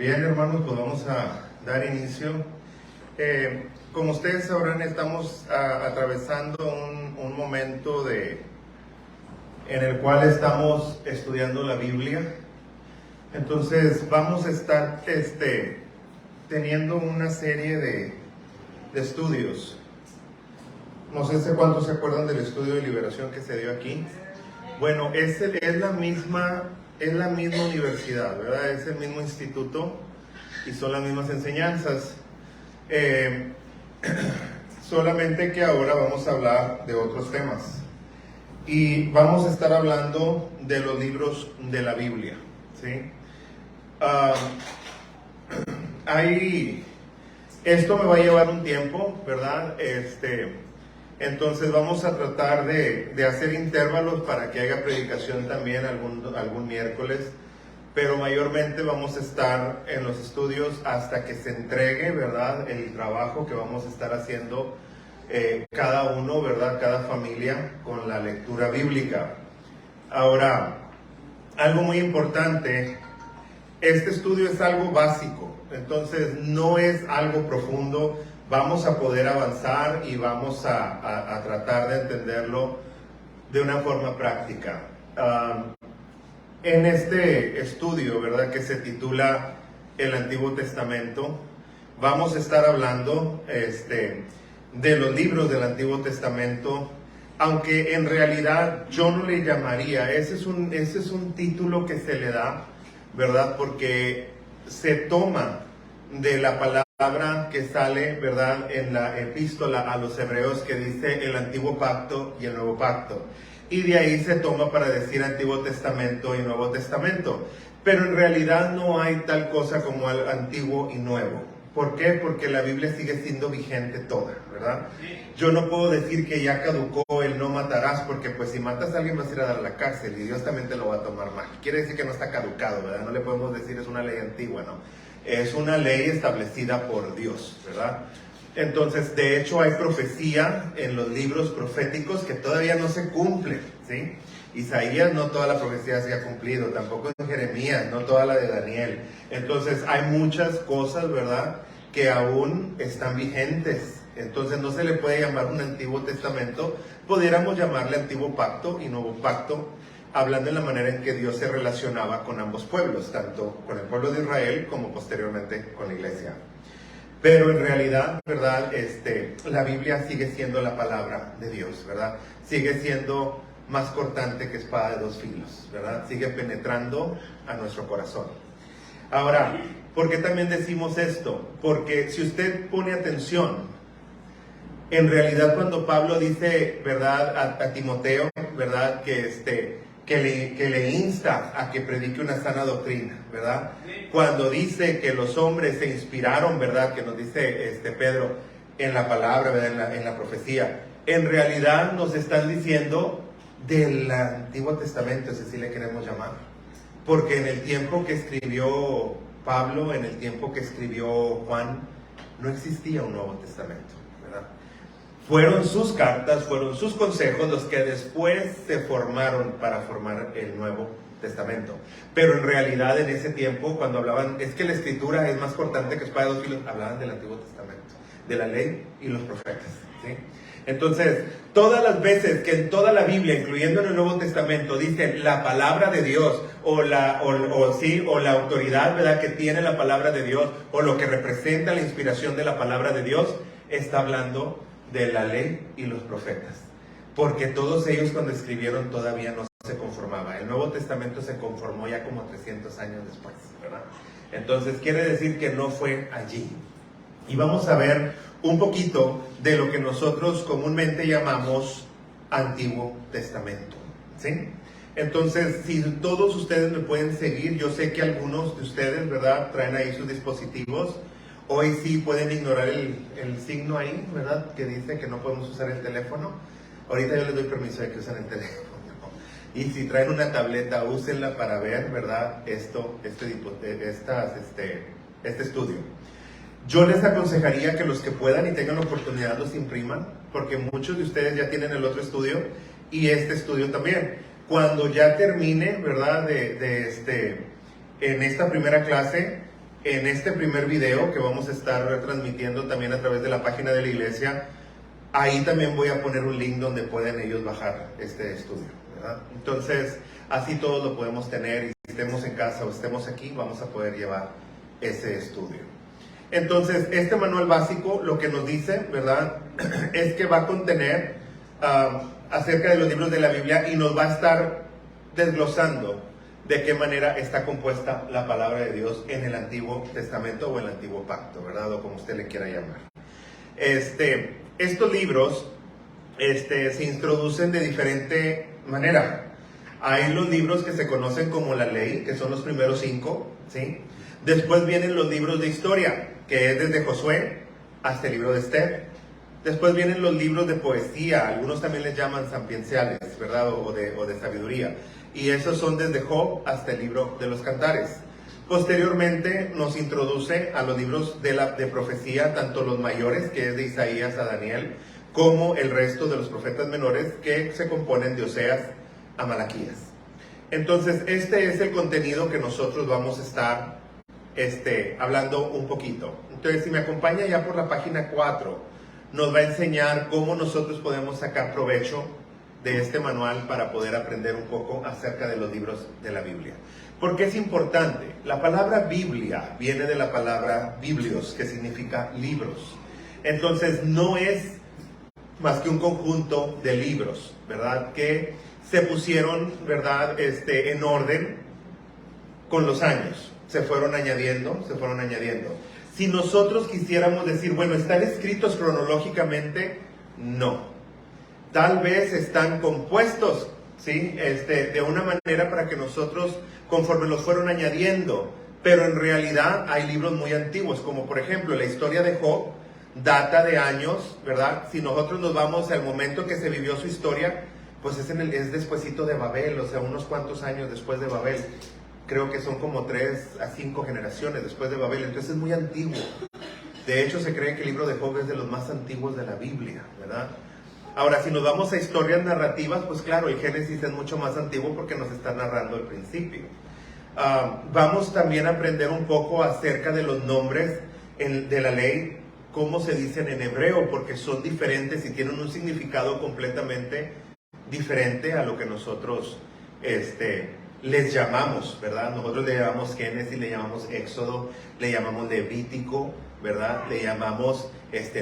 Bien, hermanos, pues vamos a dar inicio. Como ustedes sabrán, estamos atravesando un momento en el cual estamos estudiando la Biblia. Entonces vamos a estar teniendo una serie de estudios. No sé si cuántos se acuerdan del estudio de liberación que se dio aquí. Bueno, es la misma universidad, ¿verdad? Es el mismo instituto y son las mismas enseñanzas. Solamente que ahora vamos a hablar de otros temas. Y vamos a estar hablando de los libros de la Biblia, ¿sí? Esto me va a llevar un tiempo, ¿verdad? Entonces vamos a tratar de hacer intervalos para que haya predicación también algún miércoles, pero mayormente vamos a estar en los estudios hasta que se entregue, ¿verdad?, el trabajo que vamos a estar haciendo cada uno, ¿verdad?, cada familia con la lectura bíblica. Ahora, algo muy importante, este estudio es algo básico, entonces no es algo profundo. Vamos a poder avanzar y vamos a tratar de entenderlo de una forma práctica. En este estudio, ¿verdad?, que se titula El Antiguo Testamento, vamos a estar hablando de los libros del Antiguo Testamento, aunque en realidad yo no le llamaría, ese es un título que se le da, ¿verdad?, porque se toma de la palabra que sale, ¿verdad?, en la epístola a los hebreos, que dice el Antiguo Pacto y el Nuevo Pacto. Y de ahí se toma para decir Antiguo Testamento y Nuevo Testamento. Pero en realidad no hay tal cosa como el Antiguo y Nuevo. ¿Por qué? Porque la Biblia sigue siendo vigente toda, ¿verdad? Yo no puedo decir que ya caducó el no matarás, porque pues si matas a alguien vas a ir a dar a la cárcel y Dios también te lo va a tomar mal. Quiere decir que no está caducado, ¿verdad? No le podemos decir es una ley antigua, ¿no? Es una ley establecida por Dios, ¿verdad? Entonces, de hecho, hay profecía en los libros proféticos que todavía no se cumplen, ¿sí? Isaías, no toda la profecía se ha cumplido, tampoco en Jeremías, no toda la de Daniel. Entonces, hay muchas cosas, ¿verdad?, que aún están vigentes. Entonces, no se le puede llamar un Antiguo Testamento, pudiéramos llamarle Antiguo Pacto y Nuevo Pacto, hablando en la manera en que Dios se relacionaba con ambos pueblos, tanto con el pueblo de Israel como posteriormente con la iglesia. Pero en realidad, ¿verdad?, la Biblia sigue siendo la palabra de Dios, ¿verdad? Sigue siendo más cortante que espada de dos filos, ¿verdad? Sigue penetrando a nuestro corazón. Ahora, ¿por qué también decimos esto? Porque si usted pone atención, en realidad cuando Pablo dice, ¿verdad?, a Timoteo, ¿verdad?, que le insta a que predique una sana doctrina, ¿verdad? Cuando dice que los hombres se inspiraron, ¿verdad?, que nos dice Pedro en la palabra, ¿verdad?, en la profecía, en realidad nos están diciendo del Antiguo Testamento, si le queremos llamar, porque en el tiempo que escribió Pablo, en el tiempo que escribió Juan, no existía un Nuevo Testamento, ¿verdad? Fueron sus cartas, fueron sus consejos los que después se formaron para formar el Nuevo Testamento. Pero en realidad en ese tiempo, cuando hablaban, es que la escritura es más cortante que espada de dos filos, hablaban del Antiguo Testamento, de la ley y los profetas, ¿sí? Entonces, todas las veces que en toda la Biblia, incluyendo en el Nuevo Testamento, dice la palabra de Dios, o la autoridad, ¿verdad?, que tiene la palabra de Dios, o lo que representa la inspiración de la palabra de Dios, está hablando de la ley y los profetas, porque todos ellos cuando escribieron todavía no se conformaba. El Nuevo Testamento se conformó ya como 300 años después, ¿verdad? Entonces quiere decir que no fue allí. Y vamos a ver un poquito de lo que nosotros comúnmente llamamos Antiguo Testamento, ¿sí? Entonces, si todos ustedes me pueden seguir, yo sé que algunos de ustedes, ¿verdad?, traen ahí sus dispositivos. Hoy sí pueden ignorar el signo ahí, ¿verdad?, que dice que no podemos usar el teléfono. Ahorita yo les doy permiso de que usen el teléfono. Y si traen una tableta, úsenla para ver, ¿verdad?, este estudio. Yo les aconsejaría que los que puedan y tengan la oportunidad los impriman, porque muchos de ustedes ya tienen el otro estudio y este estudio también. Cuando ya termine, ¿verdad?, en esta primera clase, en este primer video que vamos a estar transmitiendo también a través de la página de la iglesia, ahí también voy a poner un link donde pueden ellos bajar este estudio, ¿verdad? Entonces, así todos lo podemos tener, y si estemos en casa o estemos aquí, vamos a poder llevar ese estudio. Entonces, este manual básico lo que nos dice, ¿verdad?, es que va a contener acerca de los libros de la Biblia y nos va a estar desglosando de qué manera está compuesta la palabra de Dios en el Antiguo Testamento o el Antiguo Pacto, ¿verdad?, o como usted le quiera llamar. Estos libros se introducen de diferente manera. Hay los libros que se conocen como la ley, que son los primeros 5, ¿sí? Después vienen los libros de historia, que es desde Josué hasta el libro de Esther. Después vienen los libros de poesía, algunos también les llaman sapienciales, ¿verdad? O de sabiduría. Y esos son desde Job hasta el libro de los Cantares. Posteriormente nos introduce a los libros de profecía, tanto los mayores, que es de Isaías a Daniel, como el resto de los profetas menores, que se componen de Oseas a Malaquías. Entonces, este es el contenido que nosotros vamos a estar hablando un poquito. Entonces, si me acompaña ya por la página 4, nos va a enseñar cómo nosotros podemos sacar provecho de este manual para poder aprender un poco acerca de los libros de la Biblia. ¿Por qué es importante? La palabra Biblia viene de la palabra biblios, que significa libros. Entonces, no es más que un conjunto de libros, ¿verdad?, que se pusieron, ¿verdad?, en orden con los años. Se fueron añadiendo. Si nosotros quisiéramos decir, bueno, ¿están escritos cronológicamente? No. Tal vez están compuestos, ¿sí?, de una manera para que nosotros, conforme los fueron añadiendo, pero en realidad hay libros muy antiguos, como por ejemplo la historia de Job, data de años, ¿verdad? Si nosotros nos vamos al momento que se vivió su historia, pues es despuesito de Babel, o sea, unos cuantos años después de Babel. Creo que son como 3 a 5 generaciones después de Babel, entonces es muy antiguo. De hecho, se cree que el libro de Job es de los más antiguos de la Biblia, ¿verdad? Ahora, si nos vamos a historias narrativas, pues claro, el Génesis es mucho más antiguo porque nos está narrando el principio. Vamos también a aprender un poco acerca de los nombres de la ley, cómo se dicen en hebreo, porque son diferentes y tienen un significado completamente diferente a lo que nosotros les llamamos, ¿verdad? Nosotros le llamamos Génesis, le llamamos Éxodo, le llamamos Levítico, ¿verdad? Le llamamos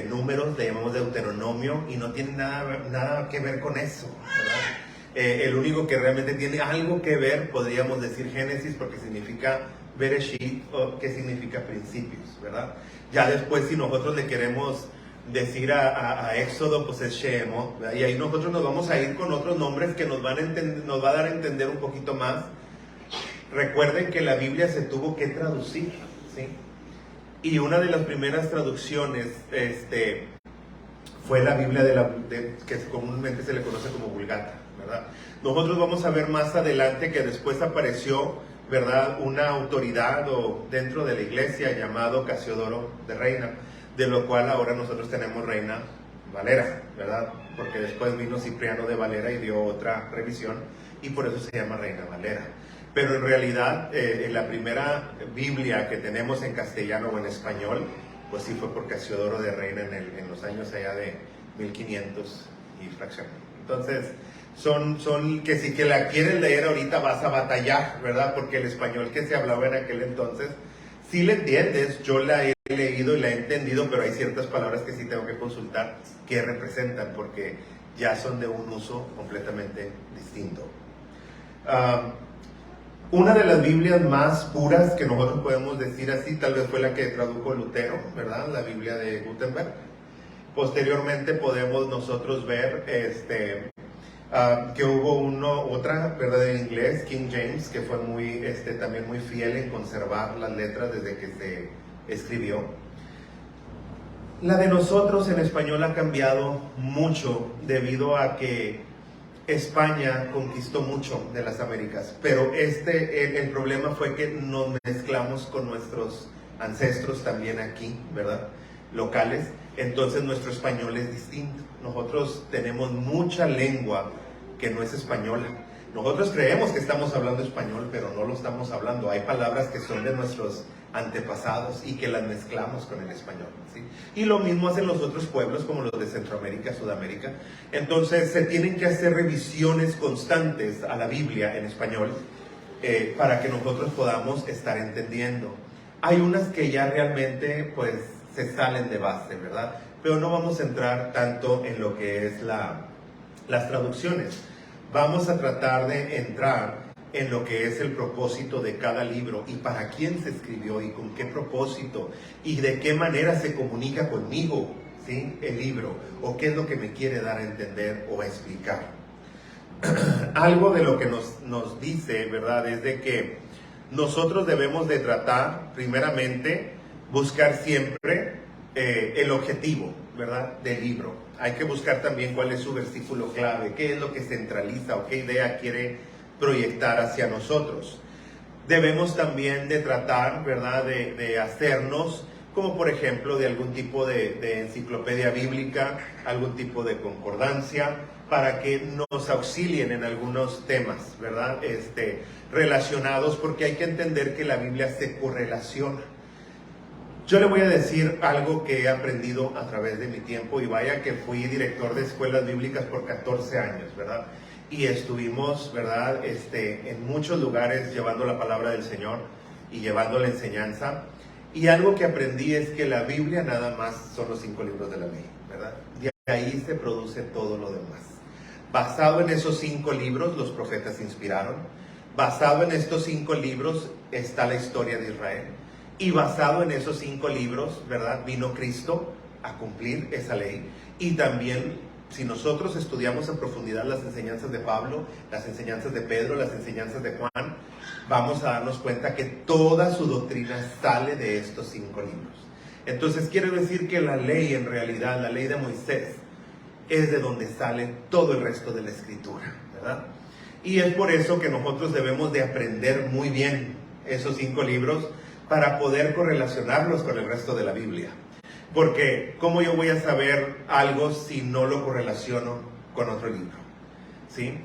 Números, le llamamos Deuteronomio, y no tiene nada que ver con eso, ¿verdad? El único que realmente tiene algo que ver, podríamos decir Génesis, porque significa Bereshit, que significa principios, ¿verdad? Ya después, si nosotros le queremos decir a Éxodo, pues es Shemot, ¿verdad? Y ahí nosotros nos vamos a ir con otros nombres que nos va a dar a entender un poquito más. Recuerden que la Biblia se tuvo que traducir, ¿sí? Y una de las primeras traducciones fue la Biblia que comúnmente se le conoce como Vulgata, ¿verdad? Nosotros vamos a ver más adelante que después apareció, ¿verdad?, una autoridad dentro de la iglesia llamado Casiodoro de Reina, de lo cual ahora nosotros tenemos Reina Valera, ¿verdad? Porque después vino Cipriano de Valera y dio otra revisión, y por eso se llama Reina Valera. Pero en realidad, la primera Biblia que tenemos en castellano o en español, pues sí fue por Casiodoro de Reina en los años allá de 1500 y fracción. Entonces, son que si que la quieres leer ahorita vas a batallar, ¿verdad? Porque el español que se hablaba en aquel entonces, sí le entiendes, yo la he leído y la he entendido, pero hay ciertas palabras que sí tengo que consultar qué representan, porque ya son de un uso completamente distinto. Una de las Biblias más puras que nosotros podemos decir así, tal vez fue la que tradujo Lutero, ¿verdad? La Biblia de Gutenberg. Posteriormente podemos nosotros ver que hubo otra, ¿verdad?, en inglés, King James, que fue también muy fiel en conservar las letras desde que se escribió. La de nosotros en español ha cambiado mucho debido a que España conquistó mucho de las Américas, pero el problema fue que nos mezclamos con nuestros ancestros también aquí, ¿verdad?, locales. Entonces nuestro español es distinto. Nosotros tenemos mucha lengua que no es española. Nosotros creemos que estamos hablando español, pero no lo estamos hablando. Hay palabras que son de nuestros antepasados y que las mezclamos con el español, ¿sí? Y lo mismo hacen los otros pueblos como los de Centroamérica, Sudamérica. Entonces se tienen que hacer revisiones constantes a la Biblia en español para que nosotros podamos estar entendiendo. Hay unas que ya realmente pues se salen de base, ¿verdad? Pero no vamos a entrar tanto en lo que es las traducciones. Vamos a tratar de entrar en lo que es el propósito de cada libro y para quién se escribió y con qué propósito y de qué manera se comunica conmigo, ¿sí? El libro, o qué es lo que me quiere dar a entender o a explicar. Algo de lo que nos dice, ¿verdad?, es de que nosotros debemos de tratar, primeramente, buscar siempre el objetivo, ¿verdad?, del libro. Hay que buscar también cuál es su versículo clave, qué es lo que centraliza o qué idea quiere proyectar hacia nosotros. Debemos también de tratar, ¿verdad?, de hacernos, como por ejemplo de algún tipo de enciclopedia bíblica, algún tipo de concordancia, para que nos auxilien en algunos temas, ¿verdad?, relacionados, porque hay que entender que la Biblia se correlaciona. Yo le voy a decir algo que he aprendido a través de mi tiempo, y vaya que fui director de escuelas bíblicas por 14 años, ¿verdad? Y estuvimos, ¿verdad?, en muchos lugares llevando la palabra del Señor y llevando la enseñanza. Y algo que aprendí es que la Biblia nada más son los 5 libros de la ley, ¿verdad? De ahí se produce todo lo demás. Basado en esos 5 libros, los profetas inspiraron. Basado en estos 5 libros está la historia de Israel. Y basado en esos 5 libros, ¿verdad?, vino Cristo a cumplir esa ley. Y también, si nosotros estudiamos en profundidad las enseñanzas de Pablo, las enseñanzas de Pedro, las enseñanzas de Juan, vamos a darnos cuenta que toda su doctrina sale de estos 5 libros. Entonces quiere decir que la ley, en realidad, la ley de Moisés, es de donde sale todo el resto de la escritura, ¿verdad? Y es por eso que nosotros debemos de aprender muy bien esos 5 libros para poder correlacionarlos con el resto de la Biblia. Porque, ¿cómo yo voy a saber algo si no lo correlaciono con otro libro? ¿Sí?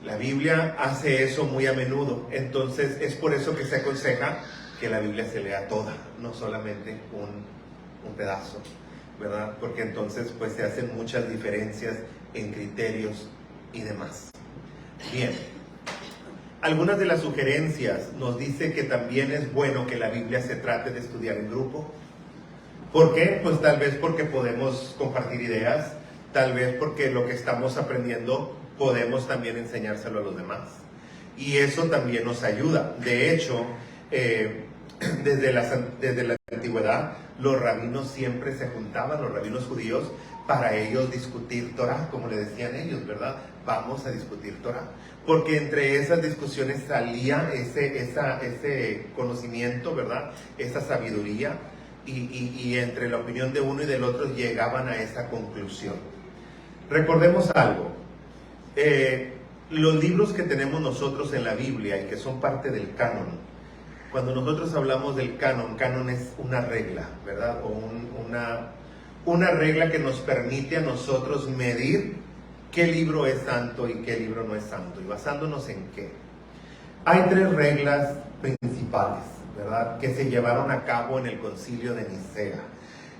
La Biblia hace eso muy a menudo. Entonces, es por eso que se aconseja que la Biblia se lea toda, no solamente un pedazo, ¿verdad? Porque entonces, pues, se hacen muchas diferencias en criterios y demás. Bien. Algunas de las sugerencias nos dice que también es bueno que la Biblia se trate de estudiar en grupo. ¿Por qué? Pues tal vez porque podemos compartir ideas, tal vez porque lo que estamos aprendiendo podemos también enseñárselo a los demás. Y eso también nos ayuda. De hecho, desde la antigüedad, los rabinos siempre se juntaban, los rabinos judíos, para ellos discutir Torah, como le decían ellos, ¿verdad? Vamos a discutir Torah. Porque entre esas discusiones salía ese conocimiento, ¿verdad?, esa sabiduría, y entre la opinión de uno y del otro llegaban a esa conclusión. Recordemos algo, los libros que tenemos nosotros en la Biblia y que son parte del canon, cuando nosotros hablamos del canon, canon es una regla, ¿verdad?, o una regla que nos permite a nosotros medir qué libro es santo y qué libro no es santo. ¿Y basándonos en qué? Hay 3 reglas principales, ¿verdad?, que se llevaron a cabo en el concilio de Nicea,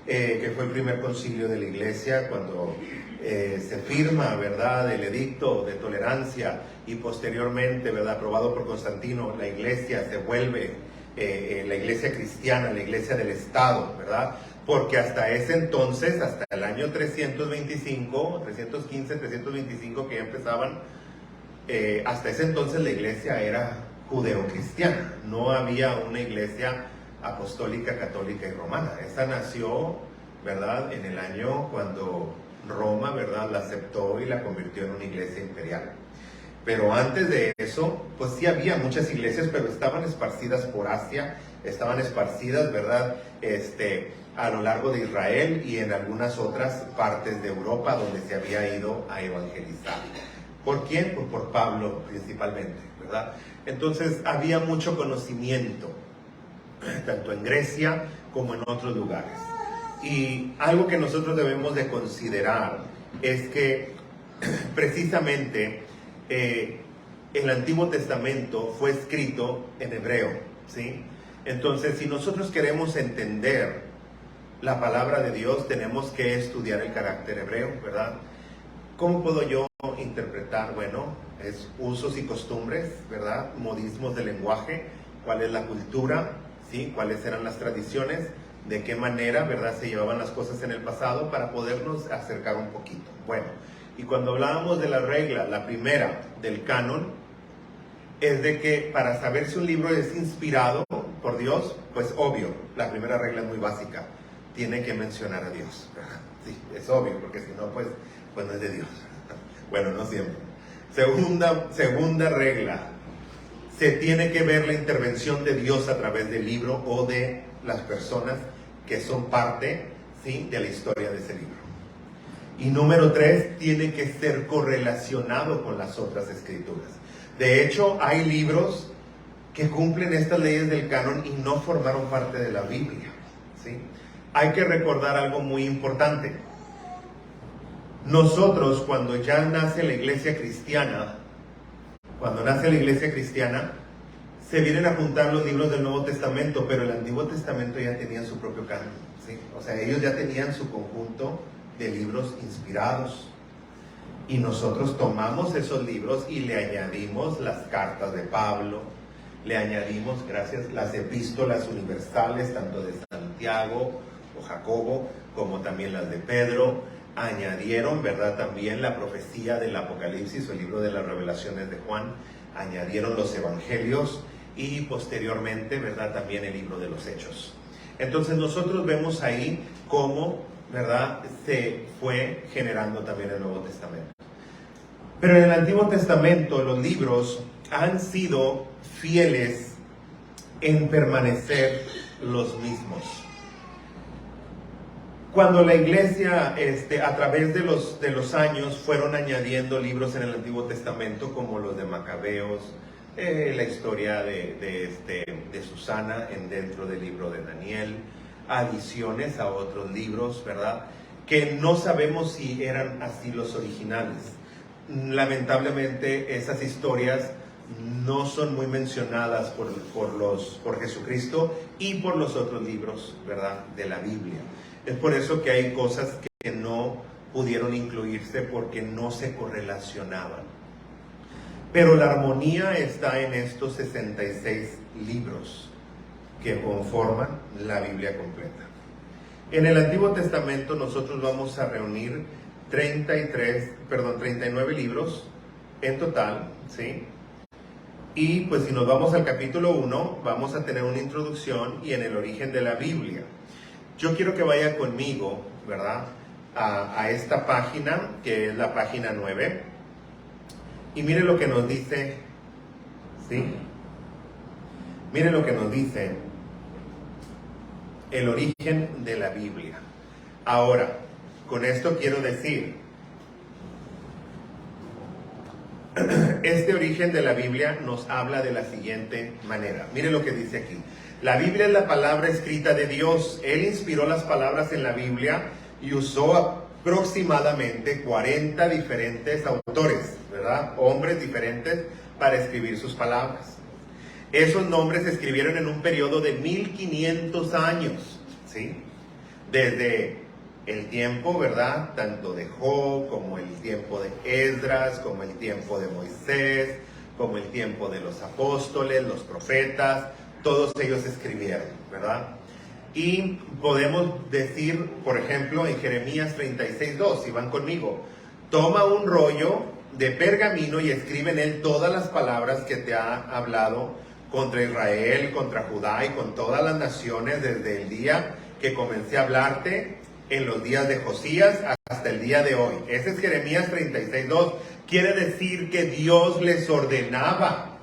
que fue el primer concilio de la iglesia, cuando se firma, ¿verdad?, el edicto de tolerancia, y posteriormente, ¿verdad?, aprobado por Constantino, la iglesia se vuelve la iglesia cristiana, la iglesia del Estado, ¿verdad? Porque hasta ese entonces, hasta el año 325, 315, 325, que ya empezaban, hasta ese entonces la iglesia era judeocristiana, no había una iglesia apostólica, católica y romana. Esa nació, ¿verdad?, en el año cuando Roma, ¿verdad?, la aceptó y la convirtió en una iglesia imperial. Pero antes de eso, pues sí había muchas iglesias, pero estaban esparcidas por Asia, estaban esparcidas, ¿verdad?, a lo largo de Israel y en algunas otras partes de Europa donde se había ido a evangelizar. ¿Por quién? Pues por Pablo principalmente, ¿verdad? Entonces había mucho conocimiento, tanto en Grecia como en otros lugares. Y algo que nosotros debemos de considerar es que precisamente el Antiguo Testamento fue escrito en hebreo, ¿sí? Entonces, si nosotros queremos entender la palabra de Dios, tenemos que estudiar el carácter hebreo, ¿verdad? ¿Cómo puedo yo interpretar? Bueno, es usos y costumbres, ¿verdad? Modismos de lenguaje, cuál es la cultura, ¿sí? Cuáles eran las tradiciones, de qué manera, ¿verdad? Se llevaban las cosas en el pasado para podernos acercar un poquito. Bueno, y cuando hablábamos de la regla, la primera del canon, es de que para saber si un libro es inspirado por Dios, pues obvio, la primera regla es muy básica, tiene que mencionar a Dios. Sí, es obvio, porque si no, pues no es de Dios. Bueno, no siempre. Segunda regla, se tiene que ver la intervención de Dios a través del libro o de las personas que son parte, ¿sí?, de la historia de ese libro. Y número 3, tiene que ser correlacionado con las otras escrituras. De hecho, hay libros que cumplen estas leyes del canon y no formaron parte de la Biblia, ¿sí? Hay que recordar algo muy importante. Nosotros, cuando ya nace la iglesia cristiana, se vienen a juntar los libros del Nuevo Testamento, pero el Antiguo Testamento ya tenía su propio canon, ¿sí? O sea, ellos ya tenían su conjunto de libros inspirados. Y nosotros tomamos esos libros y le añadimos las cartas de Pablo, le añadimos, las epístolas universales, tanto de Santiago o Jacobo, como también las de Pedro. Añadieron, ¿verdad?, también la profecía del Apocalipsis, o el libro de las revelaciones de Juan. Añadieron los evangelios y posteriormente, ¿verdad?, también el libro de los Hechos. Entonces nosotros vemos ahí cómo, ¿verdad?, se fue generando también el Nuevo Testamento. Pero en el Antiguo Testamento los libros han sido fieles en permanecer los mismos. Cuando la iglesia, a través de los años, fueron añadiendo libros en el Antiguo Testamento, como los de Macabeos, la historia de Susana dentro del libro de Daniel, adiciones a otros libros, ¿verdad?, que no sabemos si eran así los originales. Lamentablemente, esas historias no son muy mencionadas por Jesucristo y por los otros libros, ¿verdad?, de la Biblia. Es por eso que hay cosas que no pudieron incluirse porque no se correlacionaban. Pero la armonía está en estos 66 libros que conforman la Biblia completa. En el Antiguo Testamento nosotros vamos a reunir 39 libros en total, ¿sí? Y pues si nos vamos al capítulo 1, vamos a tener una introducción y en el origen de la Biblia. Yo quiero que vaya conmigo, ¿verdad?, a esta página, que es la página 9. Y mire lo que nos dice, ¿sí? Mire lo que nos dice el origen de la Biblia. Ahora, con esto quiero decir, este origen de la Biblia nos habla de la siguiente manera. Mire lo que dice aquí. La Biblia es la palabra escrita de Dios. Él inspiró las palabras en la Biblia y usó aproximadamente 40 diferentes autores, ¿verdad?, hombres diferentes, para escribir sus palabras. Esos nombres se escribieron en un periodo de 1500 años, ¿sí? Desde el tiempo, ¿verdad?, tanto de Job, como el tiempo de Esdras, como el tiempo de Moisés, como el tiempo de los apóstoles, los profetas. Todos ellos escribieron, ¿verdad? Y podemos decir, por ejemplo, en Jeremías 36:2, si van conmigo, toma un rollo de pergamino y escribe en él todas las palabras que te ha hablado contra Israel, contra Judá y con todas las naciones desde el día que comencé a hablarte, en los días de Josías hasta el día de hoy. Ese es Jeremías 36:2. Quiere decir que Dios les ordenaba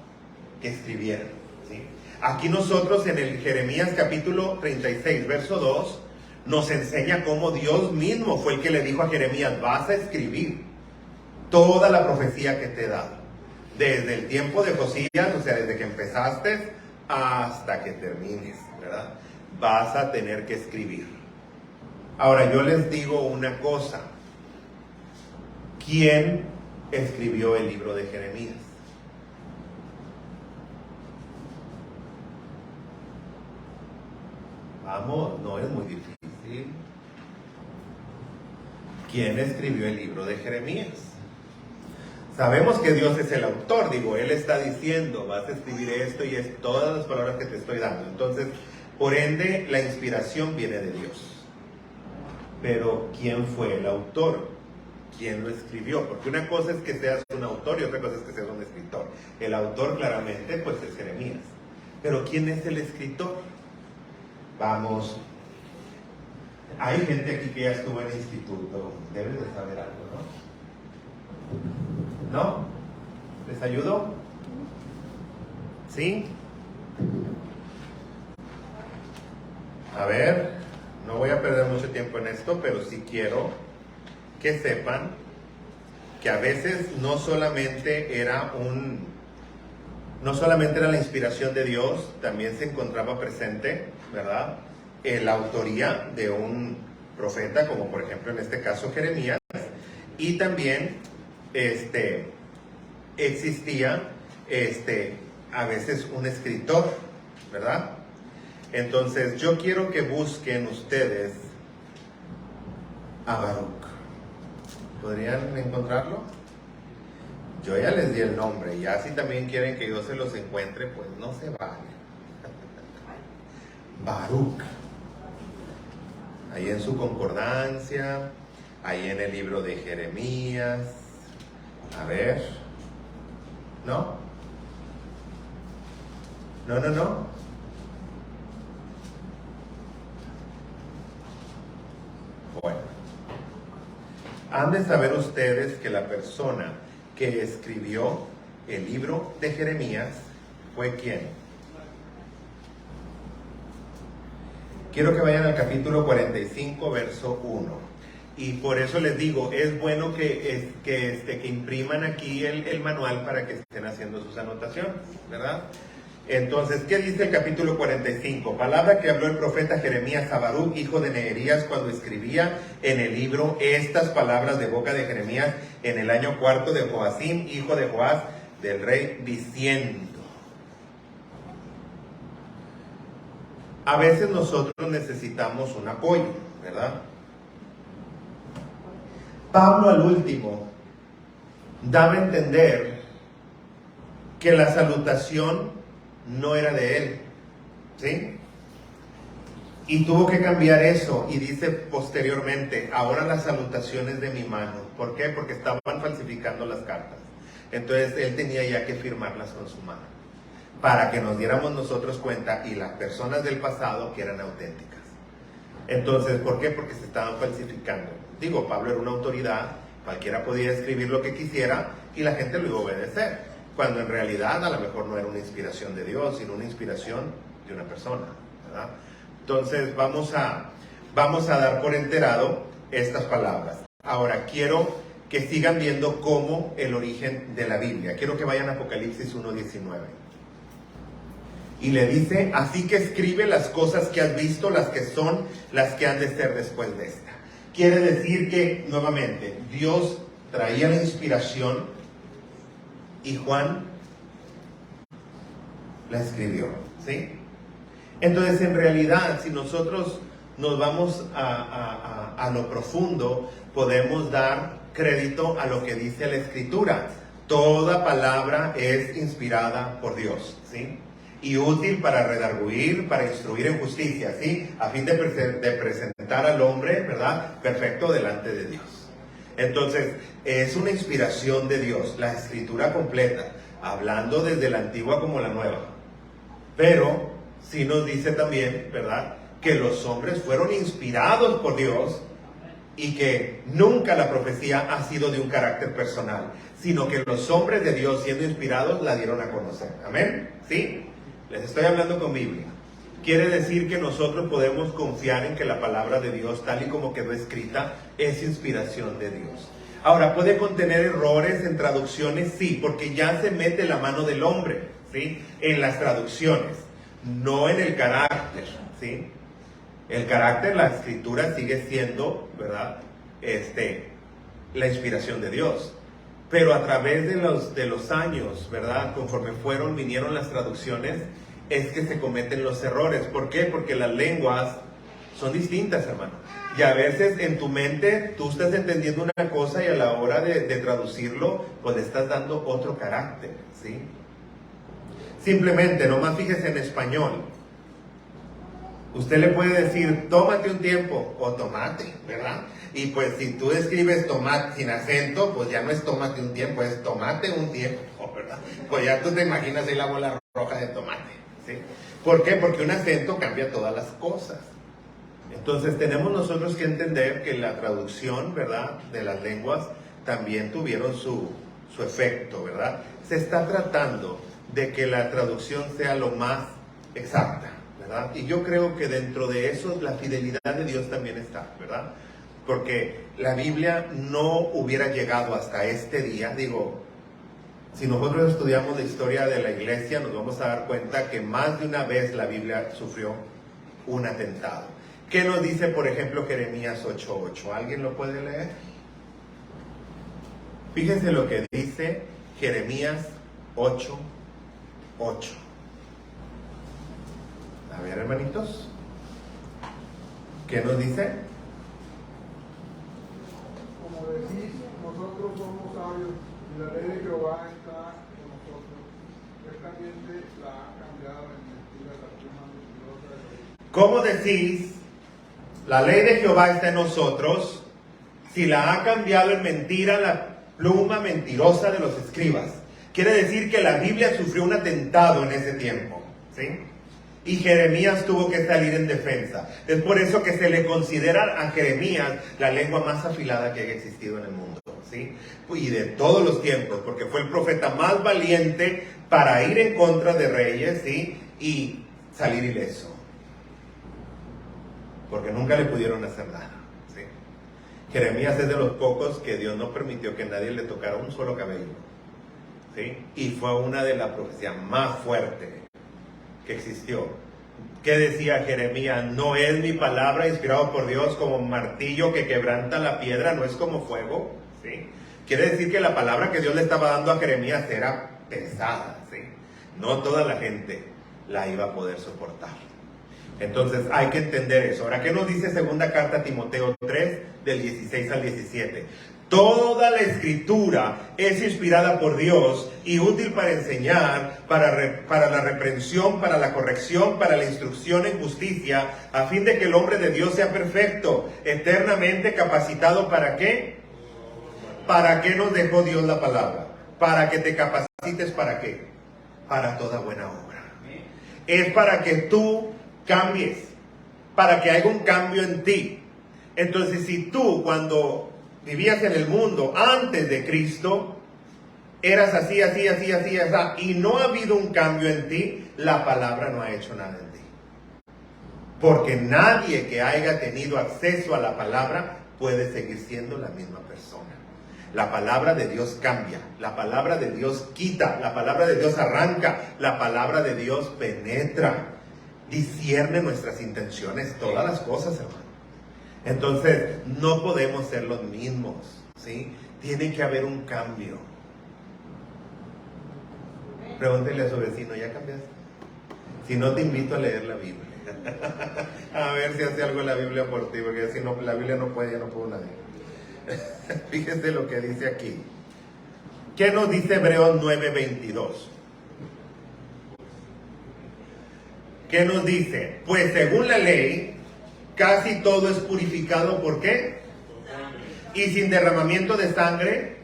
que escribieran. Aquí nosotros en el Jeremías capítulo 36, verso 2, nos enseña cómo Dios mismo fue el que le dijo a Jeremías, vas a escribir toda la profecía que te he dado. Desde el tiempo de Josías, o sea, desde que empezaste hasta que termines, ¿verdad? Vas a tener que escribir. Ahora, yo les digo una cosa. ¿Quién escribió el libro de Jeremías? Vamos, no es muy difícil. ¿Quién escribió el libro de Jeremías? Sabemos que Dios es el autor, digo, Él está diciendo, vas a escribir esto y es todas las palabras que te estoy dando. Entonces, por ende, la inspiración viene de Dios. Pero, ¿quién fue el autor? ¿Quién lo escribió? Porque una cosa es que seas un autor y otra cosa es que seas un escritor. El autor, claramente, pues es Jeremías. Pero, ¿quién es el escritor? Vamos. Hay gente aquí que ya estuvo en el instituto. Debes de saber algo, ¿no? ¿No? ¿Les ayudo? ¿Sí? A ver, no voy a perder mucho tiempo en esto, pero sí quiero que sepan que a veces no solamente era la inspiración de Dios, también se encontraba presente, ¿verdad?, la autoría de un profeta, como por ejemplo en este caso Jeremías, y también existía a veces un escritor, ¿verdad? Entonces yo quiero que busquen ustedes a Baruch. ¿Podrían encontrarlo? Yo ya les di el nombre, ya si también quieren que yo se los encuentre, pues no se vale. Baruch. Ahí en su concordancia, ahí en el libro de Jeremías. A ver. ¿No? No. Bueno. Han de saber ustedes que la persona que escribió el libro de Jeremías fue ¿quién? Quiero que vayan al capítulo 45, verso 1. Y por eso les digo, es bueno que impriman aquí el manual para que estén haciendo sus anotaciones, ¿verdad? Entonces, ¿qué dice el capítulo 45? Palabra que habló el profeta Jeremías a Baruch, hijo de Neherías, cuando escribía en el libro estas palabras de boca de Jeremías en el año 4 de Joacim, hijo de Joás, del rey, diciendo. A veces nosotros necesitamos un apoyo, ¿verdad? Pablo al último daba a entender que la salutación no era de él, ¿sí? Y tuvo que cambiar eso y dice posteriormente, ahora la salutación es de mi mano. ¿Por qué? Porque estaban falsificando las cartas. Entonces él tenía ya que firmarlas con su mano, para que nos diéramos nosotros cuenta y las personas del pasado que eran auténticas. Entonces, ¿por qué? Porque se estaban falsificando. Digo, Pablo era una autoridad, cualquiera podía escribir lo que quisiera y la gente lo iba a obedecer, cuando en realidad a lo mejor no era una inspiración de Dios, sino una inspiración de una persona, ¿verdad? Entonces vamos a dar por enterado estas palabras. Ahora quiero que sigan viendo cómo el origen de la Biblia. Quiero que vayan a Apocalipsis 1:19. Y le dice, así que escribe las cosas que has visto, las que son, las que han de ser después de esta. Quiere decir que, nuevamente, Dios traía la inspiración y Juan la escribió, ¿sí? Entonces, en realidad, si nosotros nos vamos a lo profundo, podemos dar crédito a lo que dice la Escritura. Toda palabra es inspirada por Dios, ¿sí? Y útil para redarguir, para instruir en justicia, ¿sí? A fin de presentar al hombre, ¿verdad?, perfecto delante de Dios. Entonces, es una inspiración de Dios, la Escritura completa, hablando desde la antigua como la nueva. Pero sí nos dice también, ¿verdad?, que los hombres fueron inspirados por Dios y que nunca la profecía ha sido de un carácter personal, sino que los hombres de Dios, siendo inspirados, la dieron a conocer. ¿Amén? ¿Sí? Les estoy hablando con Biblia. Quiere decir que nosotros podemos confiar en que la palabra de Dios, tal y como quedó escrita, es inspiración de Dios. Ahora, ¿puede contener errores en traducciones? Sí, porque ya se mete la mano del hombre, ¿sí?, en las traducciones, no en el carácter, ¿sí? El carácter, la escritura sigue siendo, ¿verdad?, la inspiración de Dios. Pero a través de los años, ¿verdad?, conforme vinieron las traducciones, es que se cometen los errores. ¿Por qué? Porque las lenguas Son distintas, hermano. Y a veces en tu mente tú estás entendiendo una cosa y a la hora de traducirlo, pues le estás dando otro carácter, ¿sí? Simplemente, nomás fíjese en español. Usted le puede decir, tómate un tiempo, o tomate, ¿verdad? Y pues si tú escribes tomate sin acento, pues ya no es tómate un tiempo, es tomate un tiempo, ¿verdad? Pues ya tú te imaginas ahí la bola roja de tomate, ¿sí? ¿Por qué? Porque un acento cambia todas las cosas. Entonces tenemos nosotros que entender que la traducción, ¿verdad?, de las lenguas también tuvieron su efecto, ¿verdad? Se está tratando de que la traducción sea lo más exacta, ¿verdad? Y yo creo que dentro de eso la fidelidad de Dios también está, ¿verdad? Porque la Biblia no hubiera llegado hasta este día. Digo, si nosotros estudiamos la historia de la iglesia, nos vamos a dar cuenta que más de una vez la Biblia sufrió un atentado. ¿Qué nos dice, por ejemplo, Jeremías 8:8? ¿Alguien lo puede leer? Fíjense lo que dice Jeremías 8:8. A ver, hermanitos, ¿qué nos dice? Como decís, nosotros somos sabios y la ley de Jehová está con nosotros. Ciertamente la ha cambiado en mentira la pluma mentirosa de los... ¿Cómo decís? La ley de Jehová está en nosotros, si la ha cambiado en mentira la pluma mentirosa de los escribas. Quiere decir que la Biblia sufrió un atentado en ese tiempo, ¿sí? Y Jeremías tuvo que salir en defensa. Es por eso que se le considera a Jeremías la lengua más afilada que haya existido en el mundo, ¿sí? Y de todos los tiempos, porque fue el profeta más valiente para ir en contra de reyes, ¿sí? Y salir ileso. Porque nunca le pudieron hacer nada, ¿sí? Jeremías es de los pocos que Dios no permitió que nadie le tocara un solo cabello, ¿sí? Y fue una de las profecías más fuertes que existió. ¿Qué decía Jeremías? No es mi palabra inspirado por Dios como martillo que quebranta la piedra, no es como fuego, ¿sí? Quiere decir que la palabra que Dios le estaba dando a Jeremías era pesada, ¿sí? No toda la gente la iba a poder soportar. Entonces hay que entender eso. Ahora, ¿qué nos dice segunda carta a Timoteo 3, del 16 al 17? Toda la escritura es inspirada por Dios y útil para enseñar, para la reprensión, para la corrección, para la instrucción en justicia, a fin de que el hombre de Dios sea perfecto, eternamente capacitado. ¿Para qué? ¿Para qué nos dejó Dios la palabra? Para que te capacites. ¿Para qué? Para toda buena obra. Es para que tú cambies, para que haya un cambio en ti. Entonces, si tú cuando vivías en el mundo antes de Cristo eras así, y no ha habido un cambio en ti, la palabra no ha hecho nada en ti. Porque nadie que haya tenido acceso a la palabra puede seguir siendo la misma persona. La palabra de Dios cambia, la palabra de Dios quita, la palabra de Dios arranca, la palabra de Dios penetra, discierne nuestras intenciones, todas las cosas, hermano. Entonces, no podemos ser los mismos, ¿sí? Tiene que haber un cambio. Pregúntele a su vecino, ¿ya cambiaste? Si no, te invito a leer la Biblia. A ver si hace algo la Biblia por ti, porque si no, la Biblia no puede, ya no puedo nadie. Fíjese lo que dice aquí. ¿Qué nos dice Hebreos 9:22? ¿Qué nos dice? Pues según la ley, casi todo es purificado. ¿Por qué? Y sin derramamiento de sangre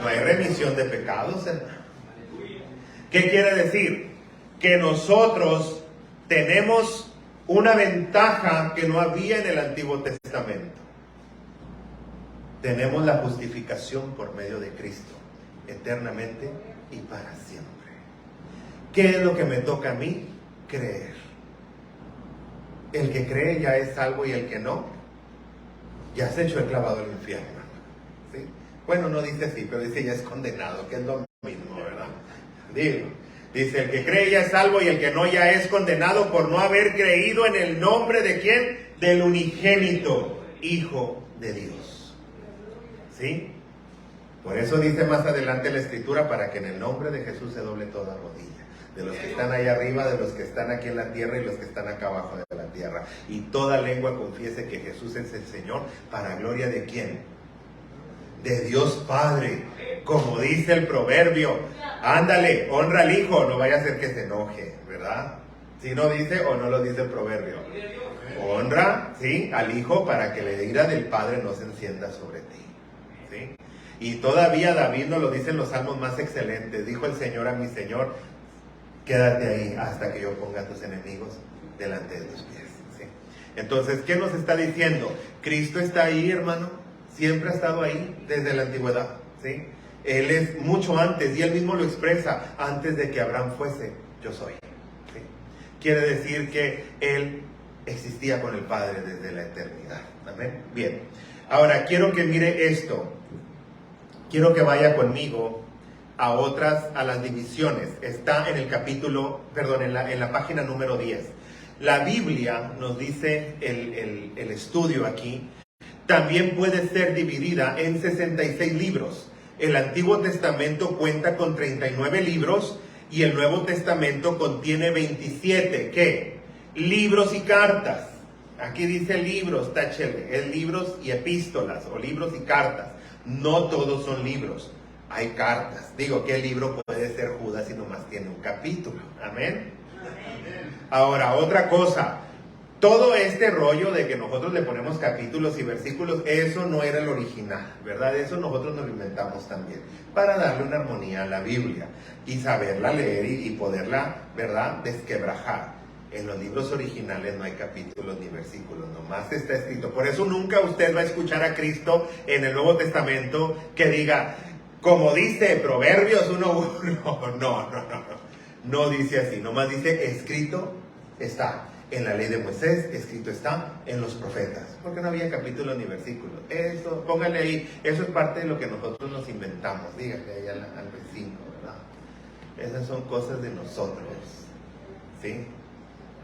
no hay remisión de pecados, hermano. ¿Qué quiere decir? Que nosotros tenemos una ventaja que no había en el Antiguo Testamento. Tenemos la justificación por medio de Cristo, eternamente y para siempre. ¿Qué es lo que me toca a mí? Creer. El que cree ya es salvo y el que no, ya se echó el clavado al infierno, ¿sí? Bueno, no dice así, pero dice ya es condenado, que es lo mismo, ¿verdad? Dice el que cree ya es salvo y el que no ya es condenado por no haber creído en el nombre de ¿quién? Del unigénito Hijo de Dios, ¿sí? Por eso dice más adelante la Escritura, para que en el nombre de Jesús se doble toda rodilla. de los que están allá arriba, de los que están aquí en la tierra y los que están acá abajo de la tierra. Y toda lengua confiese que Jesús es el Señor, para gloria de ¿quién? De Dios Padre, como dice el proverbio. Ándale, honra al Hijo, no vaya a ser que se enoje, ¿verdad? ¿Sí no dice o no lo dice el proverbio? Honra, ¿sí?, al Hijo para que la ira del Padre no se encienda sobre ti, ¿sí? Y todavía David nos lo dice en los salmos más excelentes. Dijo el Señor a mi Señor: quédate ahí hasta que yo ponga a tus enemigos delante de tus pies, ¿sí? Entonces, ¿qué nos está diciendo? Cristo está ahí, hermano. Siempre ha estado ahí desde la antigüedad, ¿sí? Él es mucho antes, y Él mismo lo expresa: antes de que Abraham fuese, yo soy, ¿sí? Quiere decir que Él existía con el Padre desde la eternidad. Amén. Bien. Ahora, quiero que mire esto. Quiero que vaya conmigo a las divisiones. Está en el capítulo, perdón, en la página número 10. La Biblia nos dice, el estudio aquí, también puede ser dividida en 66 libros. El Antiguo Testamento cuenta con 39 libros y el Nuevo Testamento contiene 27, ¿qué? Libros y cartas. Aquí dice libros, táchele, es libros y epístolas, o libros y cartas. No todos son libros, hay cartas. Digo, ¿qué libro puede ser Judas si nomás tiene un capítulo? Amén. Ahora, otra cosa. Todo este rollo de que nosotros le ponemos capítulos y versículos, eso no era el original, ¿verdad? Eso nosotros nos lo inventamos también, para darle una armonía a la Biblia y saberla leer y poderla, ¿verdad?, desquebrajar. En los libros originales no hay capítulos ni versículos, nomás está escrito. Por eso nunca usted va a escuchar a Cristo en el Nuevo Testamento que diga, como dice Proverbios 1:1. No dice así, nomás dice escrito está. En la ley de Moisés, escrito está en los profetas, porque no había capítulos ni versículos. Eso, póngale ahí, eso es parte de lo que nosotros nos inventamos. Dígale ahí al vecino, ¿verdad? Esas son cosas de nosotros, ¿sí?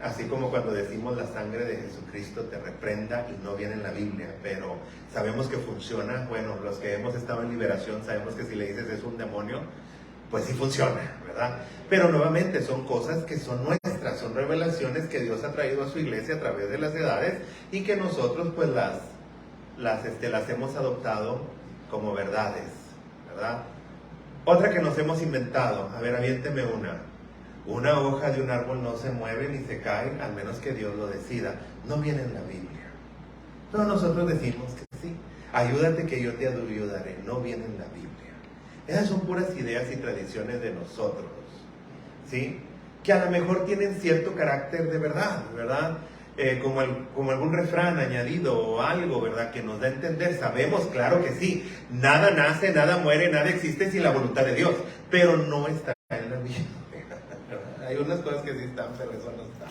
Así como cuando decimos la sangre de Jesucristo te reprenda, y no viene en la Biblia, pero sabemos que funciona. Bueno, los que hemos estado en liberación sabemos que si le dices es un demonio, pues sí funciona, ¿verdad? Pero nuevamente son cosas que son nuestras, son revelaciones que Dios ha traído a su iglesia a través de las edades y que nosotros pues las hemos adoptado como verdades, ¿verdad? Otra que nos hemos inventado, a ver, aviénteme una hoja de un árbol no se mueve ni se cae, al menos que Dios lo decida. No viene en la Biblia. No, nosotros decimos que sí. Ayúdate que yo te ayudaré. No viene en la Biblia. Esas son puras ideas y tradiciones de nosotros, ¿sí? Que a lo mejor tienen cierto carácter de verdad, ¿verdad? Como algún refrán añadido o algo, ¿verdad?, que nos da a entender. Sabemos, claro que sí, nada nace, nada muere, nada existe sin la voluntad de Dios, pero no está en la Biblia. Hay unas cosas que sí están, pero eso no está,